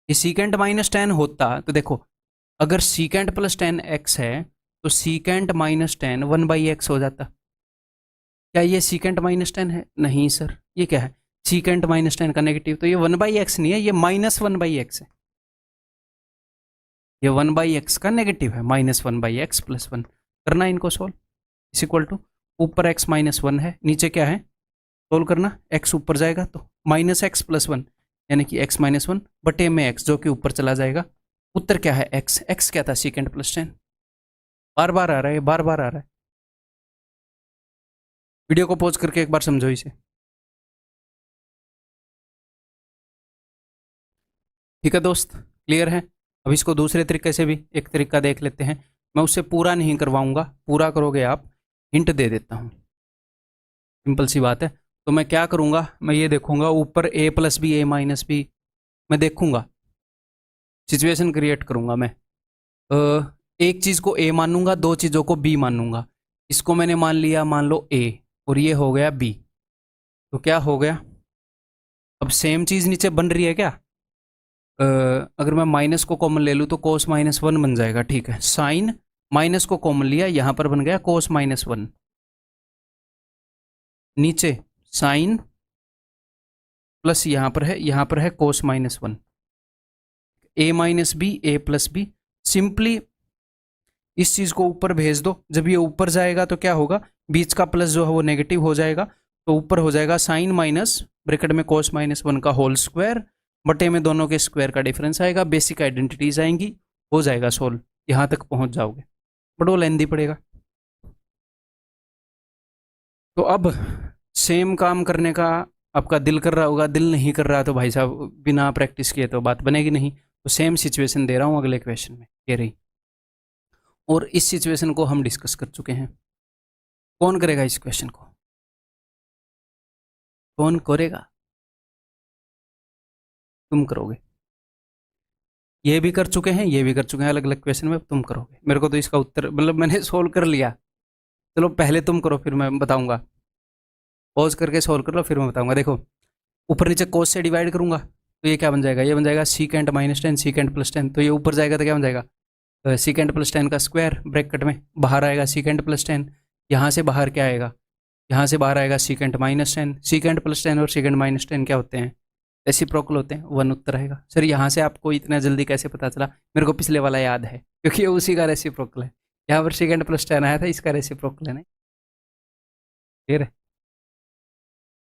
ये सीकेंट माइनस टेन होता तो देखो, अगर सीकेंट प्लस टेन एक्स है तो secant minus ten one by x हो जाता। क्या ये सीकेंट माइनस टेन है? नहीं सर, ये क्या है? सीकेंट माइनस टेन का नेगेटिव, तो ये वन बाई एक्स नहीं है, ये माइनस वन बाई एक्स है, ये वन बाई एक्स का नेगेटिव है, minus one by x plus one. करना इनको सोल्व, इस इक्वल टू ऊपर एक्स माइनस वन है, नीचे क्या है, सोल्व करना, एक्स ऊपर जाएगा तो माइनस एक्स प्लस वन, यानी कि एक्स माइनस वन बटे में एक्स जो कि ऊपर चला जाएगा। उत्तर क्या है? एक्स। एक्स क्या था? Secant plus tan. बार बार आ रहा है, बार बार आ रहा है। वीडियो को पॉज करके एक बार समझो इसे। ठीक है दोस्त, क्लियर है? अब इसको दूसरे तरीके से भी एक तरीका देख लेते हैं। मैं उससे पूरा नहीं करवाऊंगा, पूरा करोगे आप, हिंट दे देता हूँ, सिंपल सी बात है। तो मैं क्या करूँगा, मैं ये देखूंगा ऊपर ए plus B, A minus B, मैं देखूंगा, सिचुएशन क्रिएट करूंगा मैं। एक चीज़ को ए मानूंगा, दो चीज़ों को बी मानूंगा। इसको मैंने मान लिया, मान लो ए, और ये हो गया बी, तो क्या हो गया? अब सेम चीज़ नीचे बन रही है क्या? अगर मैं माइनस को कॉमन ले लूँ तो कोस माइनस वन बन जाएगा, ठीक है। साइन माइनस को कॉमन लिया, यहाँ पर बन गया कोस माइनस वन, नीचे साइन प्लस यहाँ पर है कोस minus one, A minus B, A plus B. Simply इस चीज़ को ऊपर भेज दो, जब ये ऊपर जाएगा तो क्या होगा, बीच का प्लस जो है वो नेगेटिव हो जाएगा, तो ऊपर हो जाएगा साइन माइनस ब्रैकेट में कोस माइनस वन का होल स्क्वायर, बटे में दोनों के स्क्वायर का डिफरेंस आएगा, बेसिक आइडेंटिटीज आएंगी, हो जाएगा सोल्व, यहाँ तक पहुँच जाओगे, बट वो लेंदी पड़ेगा। तो अब सेम काम करने का आपका दिल कर रहा होगा, दिल नहीं कर रहा तो भाई साहब बिना प्रैक्टिस किए तो बात बनेगी नहीं। तो सेम सिचुएशन दे रहा हूँ अगले क्वेश्चन में, ये रही, और इस सिचुएशन को हम डिस्कस कर चुके हैं। कौन करेगा इस क्वेश्चन को? कौन करेगा? तुम करोगे। ये भी कर चुके हैं, ये भी कर चुके हैं, अलग अलग क्वेश्चन में तुम करोगे। मेरे को तो इसका उत्तर मतलब मैंने सोल्व कर लिया, चलो पहले तुम करो फिर मैं बताऊंगा। पॉज करके सोल्व कर लो फिर मैं बताऊंगा। देखो, ऊपर नीचे कोस से डिवाइड करूंगा तो ये क्या बन जाएगा, ये बन जाएगा secant minus ten, secant plus ten, तो ये ऊपर जाएगा तो क्या बन जाएगा, सीकेंट प्लस टेन का स्क्वायर ब्रैकेट में, बाहर आएगा सीकेंट प्लस टेन, यहाँ से बाहर क्या आएगा, यहाँ से बाहर आएगा secant minus ten. Secant plus ten और सीकेंट माइनस टेन क्या होते हैं? रेसिप्रोकल होते हैं। वन उत्तर आएगा। सर यहाँ से आपको इतना जल्दी कैसे पता चला? मेरे को पिछले वाला याद है, क्योंकि ये उसी का रेसिप्रोकल है। यहाँ पर सेकेंड प्लस टेन आया था, इसका रेसिप्रोकल है। नहीं फिर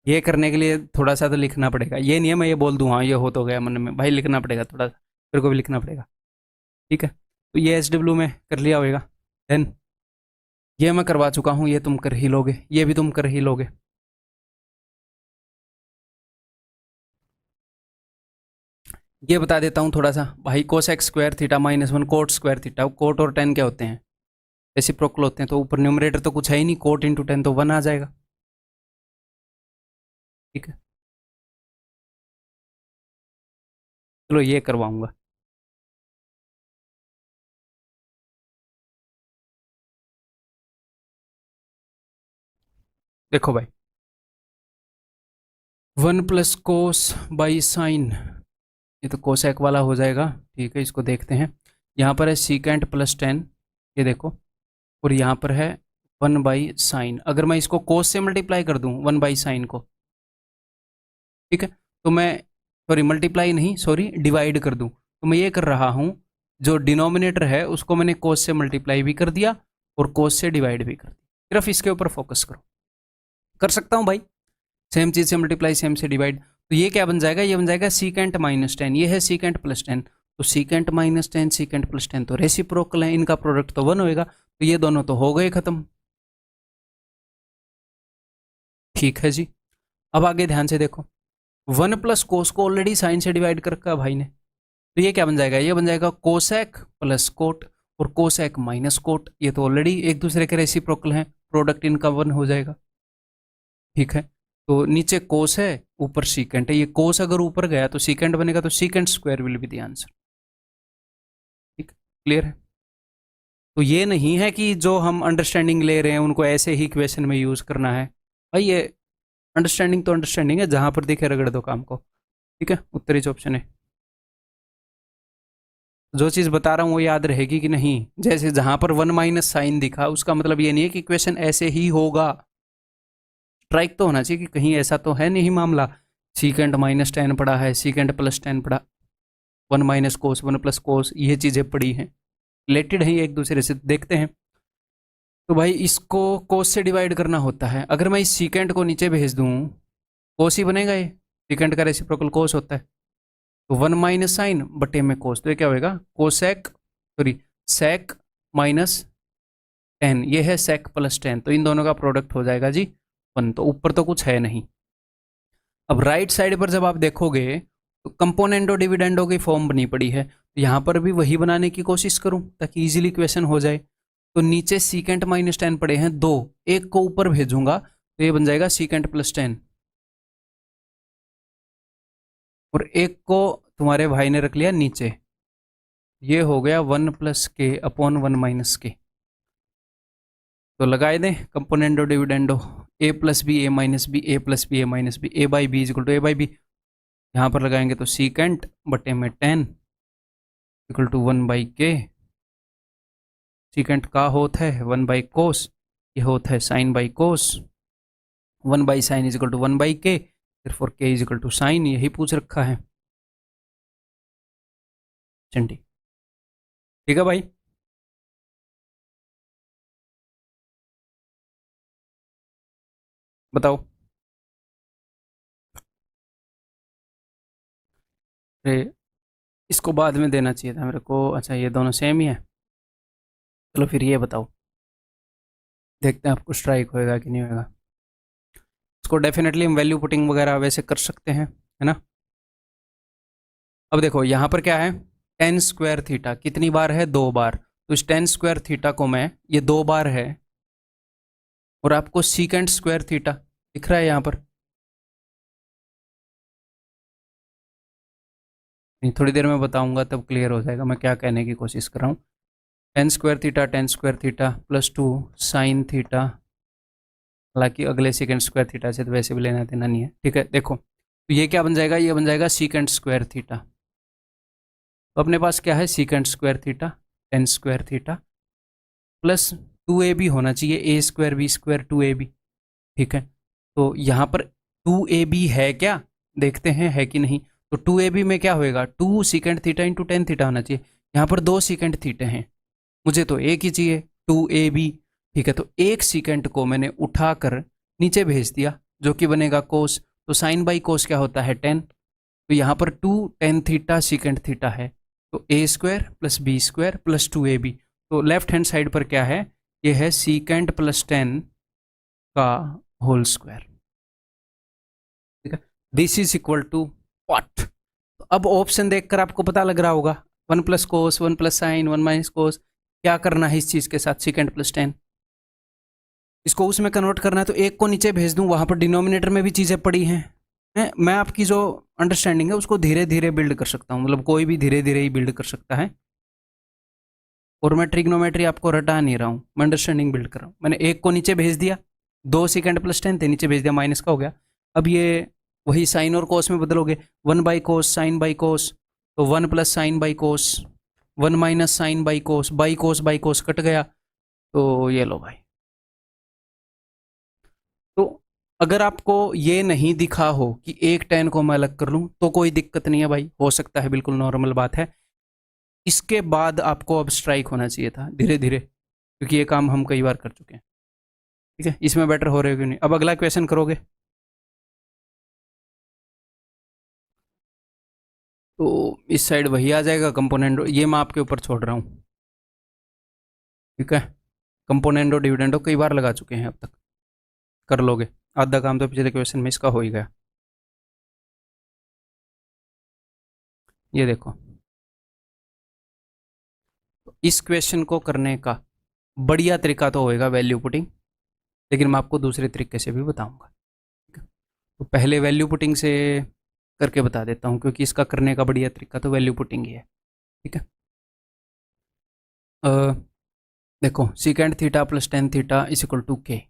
ये करने के लिए थोड़ा सा तो लिखना पड़ेगा, ये नहीं है मैं ये बोल दूँ हाँ ये हो तो गया मन में, भाई लिखना पड़ेगा थोड़ा सा, मेरे को भी लिखना पड़ेगा। ठीक है, तो ये SW में कर लिया होगा। देन ये मैं करवा चुका हूँ, ये तुम कर ही लोगे, ये भी तुम कर ही लोगे। ये बता देता हूँ थोड़ा सा भाई, cos X square theta minus one cot square theta, cot और टेन क्या होते हैं? रेसिप्रोकल होते हैं। तो ऊपर न्यूमरेटर तो कुछ है ही नहीं, कोट इंटू टेन तो वन आ जाएगा। ठीक है, चलो ये करवाऊंगा। देखो भाई, one plus cos by sign, ये तो कोसेक वाला हो जाएगा। ठीक है, इसको देखते हैं। यहाँ पर है सीकेंट प्लस टेन, ये देखो, और यहाँ पर है वन बाई साइन। अगर मैं इसको कोस से मल्टीप्लाई कर दूँ वन बाई साइन को, ठीक है, तो मैं सॉरी मल्टीप्लाई नहीं, सॉरी डिवाइड कर दूँ, तो मैं ये कर रहा हूँ, जो डिनोमिनेटर है उसको मैंने कोस से मल्टीप्लाई भी कर दिया और कोस से डिवाइड भी कर दिया। सिर्फ इसके ऊपर फोकस करो। कर सकता हूँ भाई, सेम चीज़ से मल्टीप्लाई, सेम से डिवाइड। तो ये क्या बन जाएगा, ये बन जाएगा सीकेंट माइनस टेन, ये है सीकेंट प्लस टेन, तो secant minus ten secant plus ten तो रेसिप्रोकल है, इनका प्रोडक्ट तो वन होएगा, तो ये दोनों तो हो गए खत्म। ठीक है जी, अब आगे ध्यान से देखो, वन प्लस कोस को ऑलरेडी साइन से डिवाइड कर रखा भाई ने, तो ये क्या बन जाएगा, ये बन जाएगा कोसेक प्लस कोट, और कोसेक माइनस कोट, ये तो ऑलरेडी एक दूसरे के रेसिप्रोकल हैं, प्रोडक्ट इनका वन हो जाएगा। ठीक है, तो नीचे कोस है, ऊपर सीकेंट है, ये कोस अगर ऊपर गया तो सीकेंट बनेगा, तो secant square will be the answer. ठीक, क्लियर है? तो ये नहीं है कि जो हम अंडरस्टैंडिंग ले रहे हैं उनको ऐसे ही क्वेश्चन में यूज करना है भाई, ये अंडरस्टैंडिंग तो अंडरस्टैंडिंग है, जहां पर दिखे रगड़ दो काम को। ठीक है, उत्तरी जो ऑप्शन है। जो चीज बता रहा हूँ वो याद रहेगी कि नहीं। जैसे जहां पर वन माइनस साइन दिखा, उसका मतलब ये नहीं है कि इक्वेशन ऐसे ही होगा। स्ट्राइक तो होना चाहिए कि कहीं ऐसा तो है नहीं मामला। सीकेंड माइनस टेन पड़ा है, सीकेंड प्लस टेन पड़ा, वन माइनस कोस, वन प्लस कोस, ये चीजें पड़ी हैं, रिलेटेड हैं एक दूसरे से। देखते हैं। तो भाई इसको कोस से डिवाइड करना होता है। अगर मैं इस सीकेंड को नीचे भेज दूं, कोस ही बनेगा ये। सीकेंड का रेसिप्रोकल कोस होता है। तो वन माइनस साइन बटे में कोस, तो ये क्या होगा, cosec, sorry sec minus tan, ये है सेक प्लस टेन, तो इन दोनों का प्रोडक्ट हो जाएगा जी वन। तो ऊपर तो कुछ है नहीं। अब राइट साइड पर जब आप देखोगे तो कंपोनेंटो डिविडेंडो की फॉर्म बनी पड़ी है, तो यहाँ पर भी वही बनाने की कोशिश करूँ ताकि इजीली क्वेश्चन हो जाए। तो नीचे सीकेंट माइनस टेन पड़े हैं दो, एक को ऊपर भेजूंगा तो ये बन जाएगा सीकेंट प्लस टेन, और एक को तुम्हारे भाई ने रख लिया नीचे, ये हो गया one plus K upon one minus K. तो लगाए दें componendo dividendo, A plus B A minus B, A plus B A minus B, A by B equal to A by B. यहाँ पर लगाएंगे तो सीकेंट बटे में tan equal to one by K. Secant का होता है वन बाई कोस, ये होता है sine by cos, one by sine is equal to one by के, फिर फॉर के इज इक्वल टू साइन, यही पूछ रखा है। चंडी ठीक है भाई। बताओ। अरे इसको बाद में देना चाहिए था मेरे को। अच्छा ये दोनों सेम ही है। चलो फिर ये बताओ, देखते हैं आपको स्ट्राइक होएगा कि नहीं होएगा। इसको डेफिनेटली हम वैल्यू पुटिंग वगैरह वैसे कर सकते हैं, है ना। अब देखो यहाँ पर क्या है, टेन स्क्वायर थीटा कितनी बार है, दो बार। तो इस टेन स्क्वायर थीटा को मैं, ये दो बार है, और आपको सीकेंट स्क्वायर थीटा दिख रहा है यहाँ पर। थोड़ी देर में बताऊंगा तब क्लियर हो जाएगा मैं क्या कहने की कोशिश कर रहा हूँ। Ten square theta plus to sine theta, हालांकि अगले सेकेंड स्क्वायर थीटा से तो वैसे भी लेना देना नहीं है। ठीक है, देखो तो ये क्या बन जाएगा, ये बन जाएगा सीकेंट स्क्वायर थीटा। तो अपने पास क्या है, secant square theta, tan square theta plus two A B होना चाहिए, A square B square two A B. ठीक है, तो यहाँ पर टू ए बी है क्या, देखते हैं है कि नहीं। तो टू ए बी में क्या होएगा, two secant theta into tan theta होना चाहिए। यहाँ पर दो सीकेंट थीटे हैं, मुझे तो एक ही चाहिए, टू ए बी। ठीक है, तो एक सीकेंट को मैंने उठाकर नीचे भेज दिया, जो कि बनेगा कोस। तो साइन बाई कोस क्या होता है, टेन। तो यहाँ पर two tan theta secant theta है, तो A square plus B square plus two A B. तो लेफ्ट हैंड साइड पर क्या है, ये है सीकेंट प्लस टेन का होल स्क्वायर। ठीक है, this is equal to what. तो अब ऑप्शन देखकर आपको पता लग रहा होगा, one plus cos, one plus sine, one minus cos, क्या करना है इस चीज के साथ, सीकेंट प्लस टेन। इसको उसमें कन्वर्ट करना है, तो एक को नीचे भेज दूं, वहां पर डिनोमिनेटर में भी चीजें पड़ी हैं। मैं आपकी जो अंडरस्टैंडिंग है उसको धीरे धीरे बिल्ड कर सकता हूँ, मतलब कोई भी धीरे धीरे ही बिल्ड कर सकता है। और मैं ट्रिग्नोमेट्री आपको रटा नहीं रहा हूँ, मैं अंडरस्टैंडिंग बिल्ड कर रहा हूँ। मैंने एक को नीचे भेज दिया, दो सेकेंड प्लस टेन थे, नीचे भेज दिया, माइनस का हो गया। अब ये वही साइन और कोस में बदलोगे, one by cos sine by cos, तो one plus sine by cos, one minus sine by cos कट गया, तो ये लो भाई। तो अगर आपको ये नहीं दिखा हो कि एक टेन को मैं अलग कर लूं तो कोई दिक्कत नहीं है भाई, हो सकता है, बिल्कुल नॉर्मल बात है। इसके बाद आपको अब स्ट्राइक होना चाहिए था धीरे धीरे, क्योंकि ये काम हम कई बार कर चुके हैं। ठीक है, इसमें बेटर हो रहे हो कि नहीं। अब अगला क्वेश्चन करोगे तो इस साइड वही आ जाएगा कंपोनेंडो, ये मैं आपके ऊपर छोड़ रहा हूँ। ठीक है, कंपोनेंडो डिविडेंडो कई बार लगा चुके हैं अब तक, कर लोगे। आधा काम तो पिछले क्वेश्चन में इसका हो ही गया। ये देखो, इस क्वेश्चन को करने का बढ़िया तरीका तो होएगा वैल्यू पुटिंग, लेकिन मैं आपको दूसरे तरीके से भी बताऊंगा। तो पहले वैल्यू पुटिंग से करके बता देता हूँ, क्योंकि इसका करने का बढ़िया तरीका तो वैल्यू पुटिंग ही है। ठीक है, देखो secant theta plus tan theta is equal to K.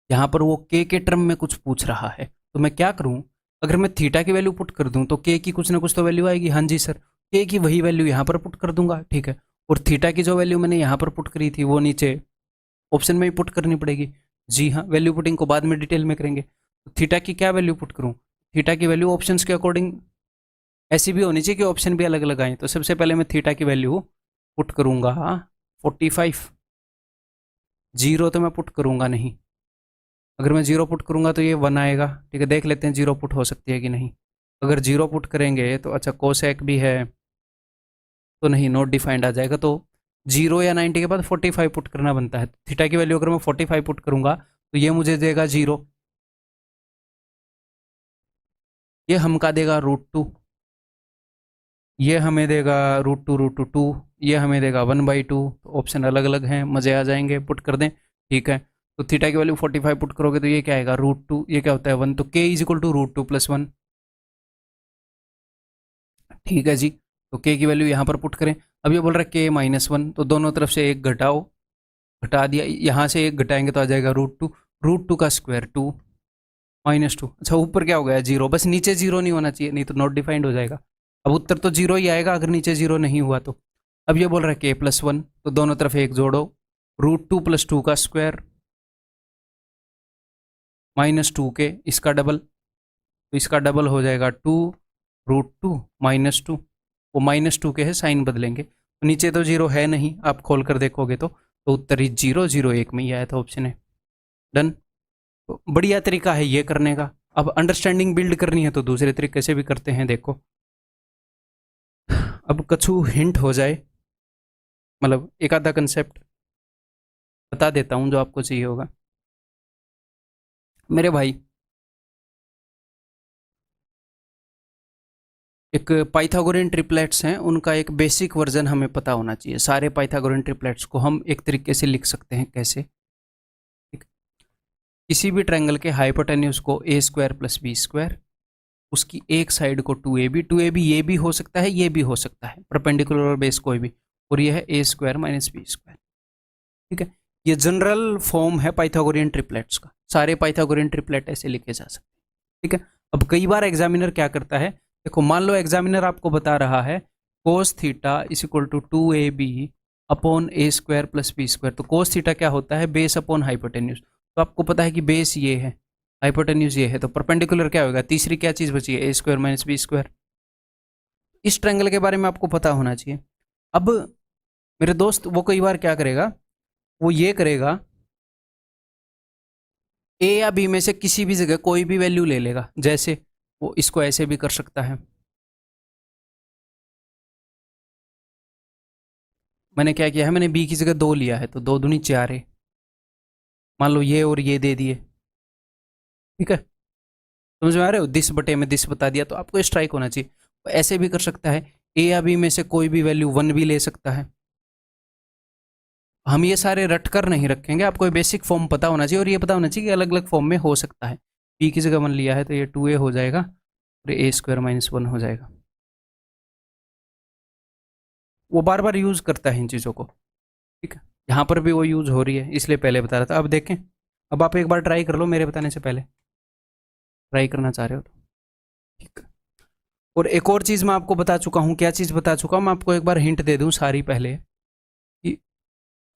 यहाँ पर वो के टर्म में कुछ पूछ रहा है, तो मैं क्या करूँ, अगर मैं थीटा की वैल्यू पुट कर दूँ तो के की कुछ ना कुछ तो वैल्यू आएगी। हाँ जी सर, के की वही वैल्यू यहाँ पर पुट कर दूंगा, ठीक है। और थीटा की जो वैल्यू मैंने यहाँ पर पुट करी थी वो नीचे ऑप्शन में ही पुट करनी पड़ेगी। जी हाँ, वैल्यू पुटिंग को बाद में डिटेल में करेंगे। तो थीटा की क्या वैल्यू पुट करूँ, थीटा की वैल्यू ऑप्शंस के अकॉर्डिंग ऐसी भी होनी चाहिए कि ऑप्शन भी अलग अलग आए। तो सबसे पहले मैं थीटा की वैल्यू पुट करूँगा 45। जीरो तो मैं पुट करूँगा नहीं, अगर मैं जीरो पुट करूँगा तो ये 1 आएगा, ठीक है। देख लेते हैं जीरो पुट हो सकती है कि नहीं। अगर जीरो पुट करेंगे तो अच्छा कोसेक भी है तो नहीं, नॉट डिफाइंड आ जाएगा। तो जीरो या 90 के बाद 45 पुट करना बनता है। थीटा की वैल्यू अगर मैं 45 पुट करूँगा तो ये मुझे देगा जीरो, ये हम का देगा √2, ये हमें देगा √2 ये हमें देगा 1/2। ऑप्शन अलग अलग हैं, मज़े आ जाएंगे, पुट कर दें, ठीक है। तो थीटा की वैल्यू 45 पुट करोगे तो ये क्या आएगा √2, ये क्या होता है 1, तो के इज इक्वल टू √2 + 1, ठीक है जी। तो के की वैल्यू यहाँ पर पुट करें। अब ये बोल रहा है के-1, तो दोनों तरफ से एक घटाओ, घटा दिया, यहाँ से एक घटाएंगे तो आ जाएगा √2 का स्क्वायर 2 -2। अच्छा ऊपर क्या हो गया जीरो, बस नीचे जीरो नहीं होना चाहिए, नहीं तो नॉट डिफाइंड हो जाएगा। अब उत्तर तो जीरो ही आएगा अगर नीचे जीरो नहीं हुआ तो। अब ये बोल रहा है के+1, तो दोनों तरफ एक जोड़ो, √2 + 2 का स्क्वायर -2 के, इसका डबल, तो इसका डबल हो जाएगा 2 √2 -2, वो -2 के है, साइन बदलेंगे। तो नीचे तो जीरो है नहीं, आप खोल कर देखोगे तो उत्तर ही 0 0 1 में ही आया था, ऑप्शन है। डन। तो बढ़िया तरीका है ये करने का। अब अंडरस्टैंडिंग बिल्ड करनी है तो दूसरे तरीके से भी करते हैं, देखो। अब कछु हिंट हो जाए, मतलब एक आधा कंसेप्ट बता देता हूँ जो आपको चाहिए होगा। मेरे भाई, एक पाइथागोरियन ट्रिपलेट्स हैं, उनका एक बेसिक वर्जन हमें पता होना चाहिए। सारे पाइथागोरियन ट्रिपलेट्स को हम एक तरीके से लिख सकते हैं, कैसे? ठीक। किसी भी ट्रायंगल के हाइपोटेन्यूज को a² + b², उसकी एक साइड को 2ab ये भी हो सकता है, ये भी हो सकता है, परपेंडिकुलर और बेस कोई भी, और ये है a² - b², ठीक है। ये जनरल फॉर्म है पाइथागोरियन ट्रिपलेट्स का, सारे पाइथागोरियन ट्रिपलेट ऐसे लिखे जा सकते हैं, ठीक है। अब कई बार एग्जामिनर क्या करता है, देखो मान लो एग्जामिनर आपको बता रहा है cos theta = 2ab upon a² + b², तो cos थीटा क्या होता है, बेस अपॉन हाइपोटेन्यूज। तो आपको पता है कि बेस ये है, हाइपोटेन्यूज ये है, तो परपेंडिकुलर क्या होगा, तीसरी क्या चीज़ बची है, a² - b²। इस ट्रायंगल के बारे में आपको पता होना चाहिए। अब मेरे दोस्त वो कई बार क्या करेगा, वो ये करेगा, ए या बी में से किसी भी जगह कोई भी वैल्यू ले लेगा, जैसे वो इसको ऐसे भी कर सकता है। मैंने क्या किया है, मैंने बी की जगह 2 लिया है, तो 2 दूनी 4 है। मान लो ये और ये दे दिए, ठीक है। समझ में आ रहे हो, दिस बटे में दिस बता दिया, तो आपको स्ट्राइक होना चाहिए। ऐसे भी कर सकता है, ए या बी में से कोई भी वैल्यू 1 भी ले सकता है। हम ये सारे रट कर नहीं रखेंगे, आपको ये बेसिक फॉर्म पता होना चाहिए, और ये पता होना चाहिए कि अलग अलग फॉर्म में हो सकता है। पी की जगह 1 लिया है तो ये 2a हो जाएगा, और a² - 1 हो जाएगा। वो बार बार यूज़ करता है इन चीज़ों को, ठीक है। यहाँ पर भी वो यूज़ हो रही है, इसलिए पहले बता रहा था। अब देखें, अब आप एक बार ट्राई कर लो मेरे बताने से पहले, ट्राई करना चाह रहे हो तो, ठीक है। और एक और चीज़ मैं आपको बता चुका हूँ, क्या चीज़ बता चुका हूँ मैं आपको, एक बार हिंट दे दूँ सारी पहले, कि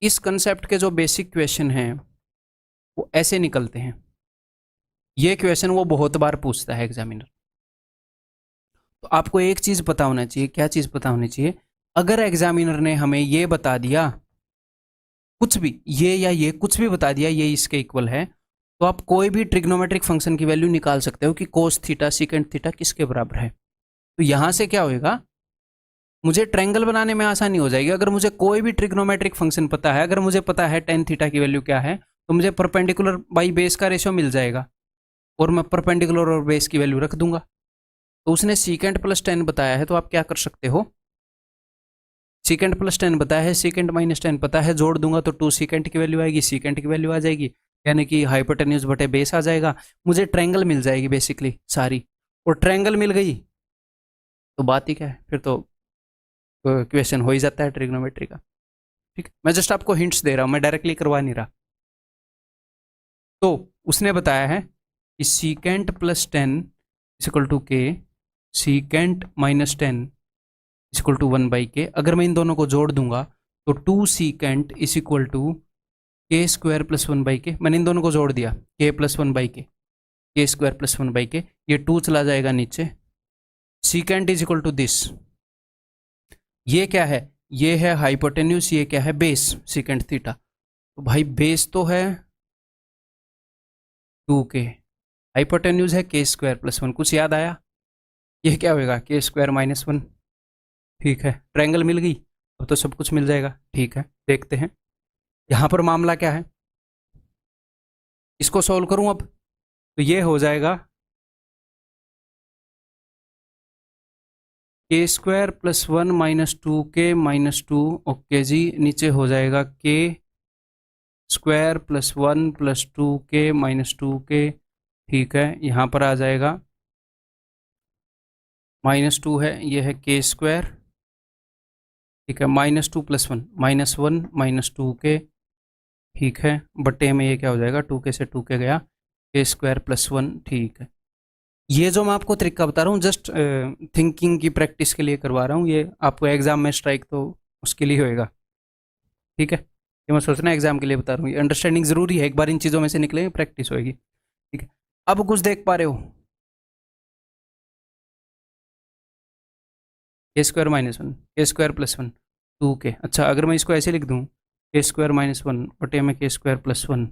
इस कंसेप्ट के जो बेसिक क्वेश्चन हैं वो ऐसे निकलते हैं। ये क्वेश्चन वो बहुत बार पूछता है एग्जामिनर। तो आपको एक चीज़ पता होना चाहिए, क्या चीज़ पता होनी चाहिए, अगर एग्जामिनर ने हमें ये बता दिया, कुछ भी, ये या ये कुछ भी बता दिया, ये इसके इक्वल है, तो आप कोई भी ट्रिग्नोमेट्रिक फंक्शन की वैल्यू निकाल सकते हो कि cos थीटा सेकंड थीटा किसके बराबर है। तो यहाँ से क्या होएगा, मुझे ट्रायंगल बनाने में आसानी हो जाएगी। अगर मुझे कोई भी ट्रिग्नोमेट्रिक फंक्शन पता है, अगर मुझे पता है tan थीटा की वैल्यू क्या है, तो मुझे परपेंडिकुलर बाई बेस का रेशियो मिल जाएगा, और मैं परपेंडिकुलर और बेस की वैल्यू रख दूंगा। तो उसने सेकंड + tan बताया है, तो आप क्या कर सकते हो, सेकंड + tan बताया है, सेकंड - tan पता है, जोड़ दूंगा तो 2 सेकंड की वैल्यू आएगी, सेकंड की वैल्यू आ जाएगी, यानी कि हाइपोटेन्यूज बटे बेस आ जाएगा। मुझे ट्रायंगल मिल जाएगी बेसिकली सारी, और ट्रायंगल मिल गई तो बात ही क्या है, फिर तो क्वेश्चन हो ही जाता है ट्रिग्नोमेट्री का, ठीक है। मैं जस्ट आपको हिंट्स दे रहा हूँ, मैं डायरेक्टली करवा नहीं रहा। तो उसने बताया है कि secant plus 10 is equal to K, secant minus 10 is equal to 1/k। अगर मैं इन दोनों को जोड़ दूंगा तो 2 सीकेंट इज इक्वल टू के स्क्वायर प्लस 1/k। मैंने इन दोनों को जोड़ दिया, के प्लस 1/k, के स्क्वायर प्लस 1/k, ये 2 चला जाएगा नीचे। Secant is equal to this, ये क्या है, ये है हाइपोटेन्यूज, ये क्या है बेस, सीकेंट थीटा। तो भाई बेस तो है 2k, हाइपोटेन्यूज है के स्क्वायर प्लस 1। कुछ याद आया? ये क्या होगा, के स्क्वायर माइनस 1। ठीक है, ट्रायंगल मिल गई, अब तो सब कुछ मिल जाएगा। ठीक है, देखते हैं यहाँ पर मामला क्या है। इसको सॉल्व करूं अब, तो ये हो जाएगा K square plus 1 minus 2k minus 2। Okay जी, नीचे हो जाएगा K square plus 1 plus 2k minus 2k। ठीक है, यहाँ पर आ जाएगा -2 है, ये है के स्क्वायर। ठीक है, -2 प्लस 1 -1 माइनस 2k। ठीक है, बटे में ये क्या हो जाएगा, 2k से 2k गया, के स्क्वायर प्लस 1। ठीक है, ये जो मैं आपको तरीका बता रहा हूँ जस्ट थिंकिंग की प्रैक्टिस के लिए करवा रहा हूँ, ये आपको एग्जाम में स्ट्राइक तो उसके लिए होएगा। ठीक है, ये मैं सोचना एग्जाम के लिए बता रहा हूँ, ये अंडरस्टैंडिंग जरूरी है, एक बार इन चीज़ों में से निकलेंगे प्रैक्टिस होएगी। ठीक है, अब कुछ देख पा रहे हो, के स्क्वायर माइनस 1, के स्क्वायर प्लस 1, 2k। अच्छा, अगर मैं इसको ऐसे लिख दूँ, के स्क्वायर माइनस 1 बटे में के स्क्वायर प्लस 1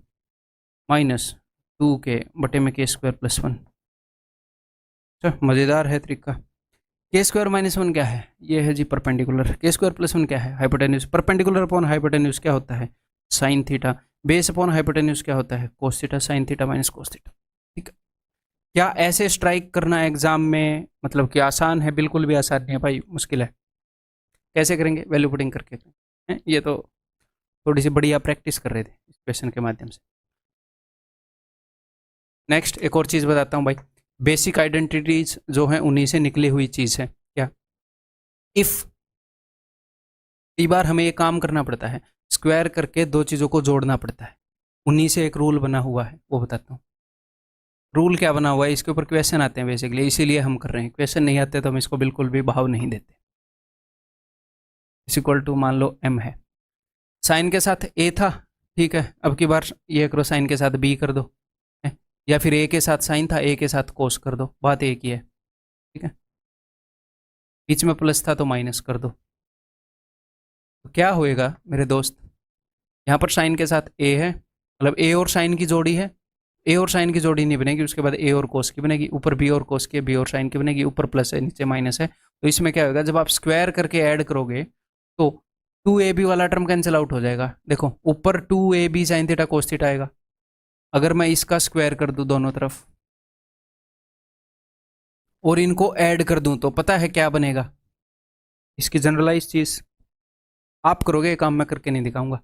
माइनस 2k बटे में के स्क्वायर प्लस 1। अच्छा, मज़ेदार है तरीका। के स्क्वायर माइनस 1 क्या है, ये है जी परपेंडिकुलर। के स्क्वायर प्लस 1 क्या है, हाइपोटेन्यूज। परपेंडिकुलर अपॉन हाइपोटेन्यूज क्या होता है, sine theta. Base upon hypotenuse क्या होता है, cos theta, sine theta minus cos theta. ठीक है, क्या ऐसे स्ट्राइक करना एग्जाम में मतलब कि आसान है? बिल्कुल भी आसान नहीं है भाई, मुश्किल है। कैसे करेंगे, वैल्यू पुटिंग करके करेंगे। ये तो थोड़ी सी बढ़िया प्रैक्टिस कर रहे थे इस क्वेश्चन के माध्यम से। नेक्स्ट एक और चीज़ बताता हूँ भाई, बेसिक आइडेंटिटीज जो है उन्हीं से निकली हुई चीज़ है। क्या, इफ़, कई बार हमें ये काम करना पड़ता है, स्क्वायर करके दो चीज़ों को जोड़ना पड़ता है, उन्हीं से एक रूल बना हुआ है, वो बताता हूँ। रूल क्या बना हुआ है, इसके ऊपर क्वेश्चन आते हैं बेसिकली, इसीलिए हम कर रहे हैं। क्वेश्चन नहीं आते तो हम इसको बिल्कुल भी भाव नहीं देते। इस इक्वल टू मान लो m है, साइन के साथ a था। ठीक है, अब की बार ये करो, साइन के साथ b कर दो, या फिर a के साथ साइन था, a के साथ कोस कर दो, बात एक ही है। ठीक है, बीच में प्लस था तो माइनस कर दो। तो क्या होएगा मेरे दोस्त, यहाँ पर साइन के साथ a है, मतलब a और साइन की जोड़ी है। a और साइन की जोड़ी नहीं बनेगी, उसके बाद a और कोस की बनेगी, ऊपर b और कोस की, b और साइन की बनेगी, ऊपर प्लस है नीचे माइनस है। तो इसमें क्या होगा, जब आप स्क्वायर करके ऐड करोगे तो 2ab वाला टर्म कैंसिल आउट हो जाएगा। देखो ऊपर 2ab sine theta cos theta आएगा। अगर मैं इसका स्क्वायर कर दूं दोनों तरफ और इनको ऐड कर दूं तो पता है क्या बनेगा, इसकी जनरलाइज चीज आप करोगे, ये काम मैं करके नहीं दिखाऊंगा।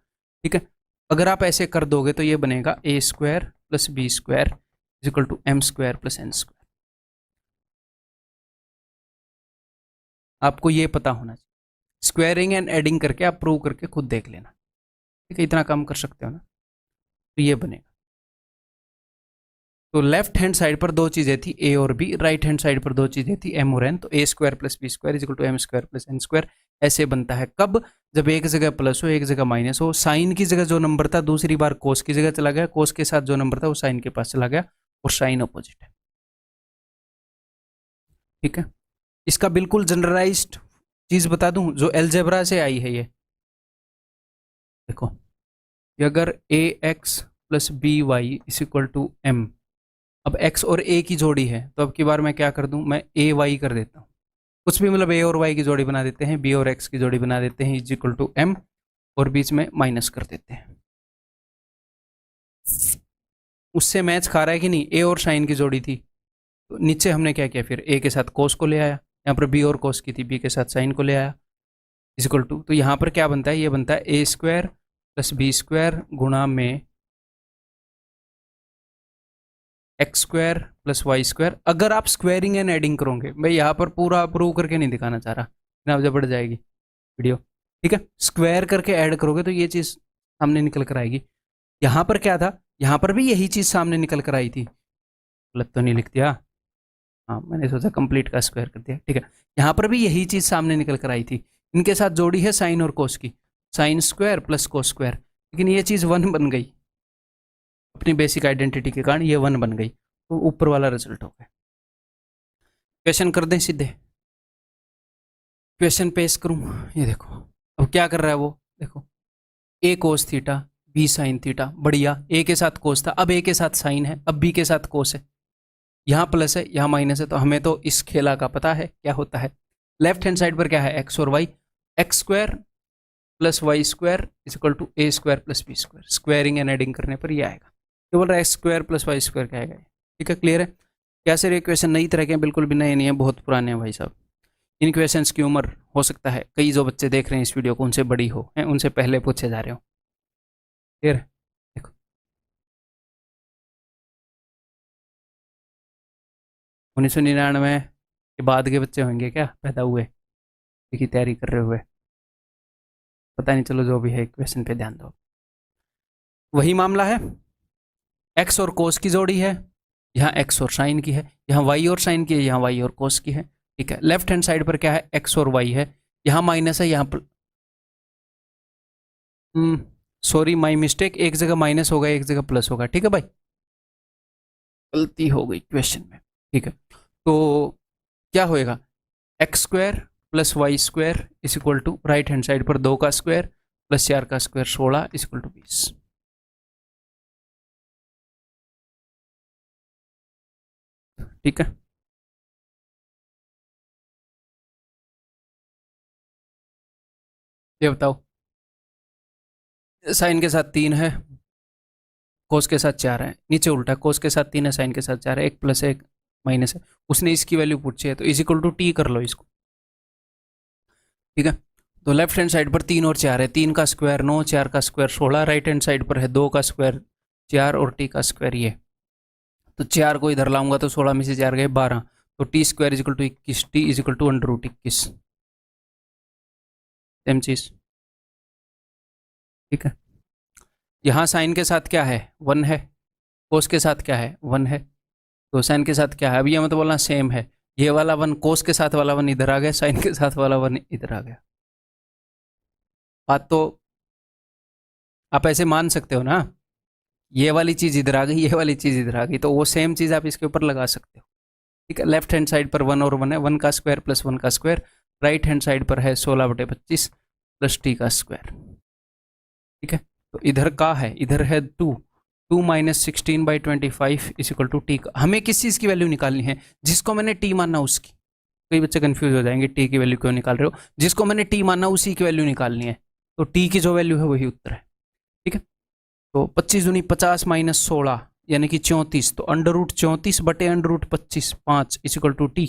ठीक है, अगर आप ऐसे कर दोगे तो ये बनेगा a square plus B square is equal to m square plus n square. आपको ये पता होना चाहिए, स्क्वायरिंग एंड एडिंग करके आप प्रूव करके खुद देख लेना। ठीक है, इतना काम कर सकते हो ना, तो ये बनेगा। तो लेफ्ट हैंड साइड पर दो चीजें थी a और b, राइट हैंड साइड पर दो चीजें थी m और n। तो a square plus B square is equal to m square plus n square ऐसे बनता है। कब, जब एक जगह प्लस हो एक जगह माइनस हो। साइन की जगह जो नंबर था दूसरी बार कोस की जगह चला गया, कोस के साथ जो नंबर था वो साइन के पास चला गया, और साइन अपोजिट है। ठीक है, इसका बिल्कुल जनरलाइज्ड चीज बता दूं जो एलजेब्रा से आई है। ये देखो, अगर A X plus B Y is equal to M, अब x और a की जोड़ी है तो अब की बार मैं क्या कर दूं, मैं a y कर देता हूँ। कुछ भी मतलब a और y की जोड़ी बना देते हैं, b और x की जोड़ी बना देते हैं, इज इक्वल टू m, और बीच में माइनस कर देते हैं। उससे मैच खा रहा है कि नहीं, a और साइन की जोड़ी थी तो नीचे हमने क्या किया, फिर a के साथ कोस को ले आया, यहाँ पर b और कोस की थी, b के साथ साइन को ले आया, इज इक्वल टू, तो यहाँ पर क्या बनता है, ये बनता है a square plus B square गुणा में X square plus Y square. अगर आप स्क्वायरिंग एंड एडिंग करोगे, मैं यहाँ पर पूरा प्रूव करके नहीं दिखाना चाह रहा, ना जब बढ़ जाएगी वीडियो। ठीक है, स्क्वायर करके ऐड करोगे तो ये चीज़ सामने निकल कर आएगी। यहाँ पर क्या था, यहाँ पर भी यही चीज़ सामने निकल कर आई थी, गलत तो नहीं लिख दिया? हाँ, मैंने सोचा कंप्लीट का स्क्वायर कर दिया, ठीक है। यहाँ पर भी यही चीज़ सामने निकल कर आई थी। इनके साथ जोड़ी है साइन और कोस की, sine square plus cos square, लेकिन ये चीज़ 1 बन गई अपनी बेसिक आइडेंटिटी के कारण, ये 1 बन गई, तो ऊपर वाला रिजल्ट हो गया। क्वेश्चन कर दें सीधे, क्वेश्चन पेश करूं, ये देखो अब क्या कर रहा है वो, देखो A cos theta B sine theta, बढ़िया, ए के साथ कोस था, अब ए के साथ साइन है, अब बी के साथ कोस है, यहाँ प्लस है यहाँ माइनस है, तो हमें तो इस खेला का पता है क्या होता है। लेफ्ट हैंड साइड पर क्या है, एक्स और Y, X square plus Y square is equal to A square plus B square, squaring and adding करने पर ये आएगा। क्या बोल रहा है, X square plus Y square क्या आएगा, ठीक है, क्लियर है। क्या सर ये क्वेश्चन नई तरह के हैं? बिल्कुल भी नए नहीं है, बहुत पुराने हैं भाई साहब। इन क्वेश्चंस की उम्र हो सकता है कई जो बच्चे देख रहे हैं इस वीडियो को उनसे बड़ी हो, हैं उनसे पहले पूछे जा रहे हो, क्लियर है। देखो 1999 के बाद के बच्चे होंगे क्या पैदा हुए, की तैयारी कर रहे हुए, पता नहीं, चलो जो भी है क्वेश्चन पे ध्यान दो। वही मामला है, एक्स और कोस की जोड़ी है, यहाँ एक्स और साइन की है, यहाँ वाई और साइन की है, यहाँ वाई और कोस की है, ठीक है। लेफ्ट हैंड साइड पर क्या है, एक्स और वाई है, यहाँ माइनस है, यहाँ सॉरी माई मिस्टेक, एक जगह माइनस होगा एक जगह प्लस होगा, ठीक है भाई, गलती हो गई क्वेश्चन में, ठीक है। तो क्या होएगा, X square plus Y square is equal to right hand side पर 2 का स्क्वायर प्लस 4 का स्क्वायर 16 इज इक्वल टू 20, ठीक है। ये बताओ, साइन के साथ 3 है, कोस के साथ 4 है, नीचे उल्टा, कोस के साथ 3 है साइन के साथ 4 है, एक प्लस है एक माइनस है, उसने इसकी वैल्यू पूछी है तो इज इक्वल टू टी कर लो इसको, ठीक है। तो लेफ्ट हैंड साइड पर 3 और 4 है, 3 का स्क्वायर 9, 4 का स्क्वायर 16, राइट हैंड साइड पर है 2 का स्क्वायर 4 और टी का स्क्वायर ये, तो 4 को इधर लाऊंगा तो 16 में से 4 गए 12, तो T square is equal to 21, T is equal to under root 21, same चीज, ठीक है। यहाँ साइन के साथ क्या है 1 है, कोस के साथ क्या है 1 है, तो साइन के साथ क्या है, अब ये मतलब बोलना सेम है, ये वाला 1 कोस के साथ वाला 1 इधर आ गया, साइन के साथ वाला 1 इधर आ गया, बात तो आप ऐसे मान सकते हो ना, ये वाली चीज इधर आ गई ये वाली चीज इधर आ गई, तो वो सेम चीज आप इसके ऊपर लगा सकते हो, ठीक है। लेफ्ट हैंड साइड पर 1 और 1 है, 1 का स्क्वायर प्लस 1 का स्क्वायर, राइट हैंड साइड पर है 16/25 प्लस टी का स्क्वायर, ठीक है। तो इधर का है, इधर है 2 minus 16/25 is equal to T, हमें किस चीज़ की वैल्यू निकालनी है, जिसको मैंने टी माना उसकी, कई बच्चे कंफ्यूज हो जाएंगे टी की वैल्यू क्यों निकाल रहे हो, जिसको मैंने टी माना उसी की वैल्यू निकालनी है, तो टी की जो वैल्यू है वही उत्तर है, ठीक है। तो 25 दूनी 50 माइनस 16 यानी कि 34, तो अंडर रूट 34 बटे under root 25 5 is equal to T,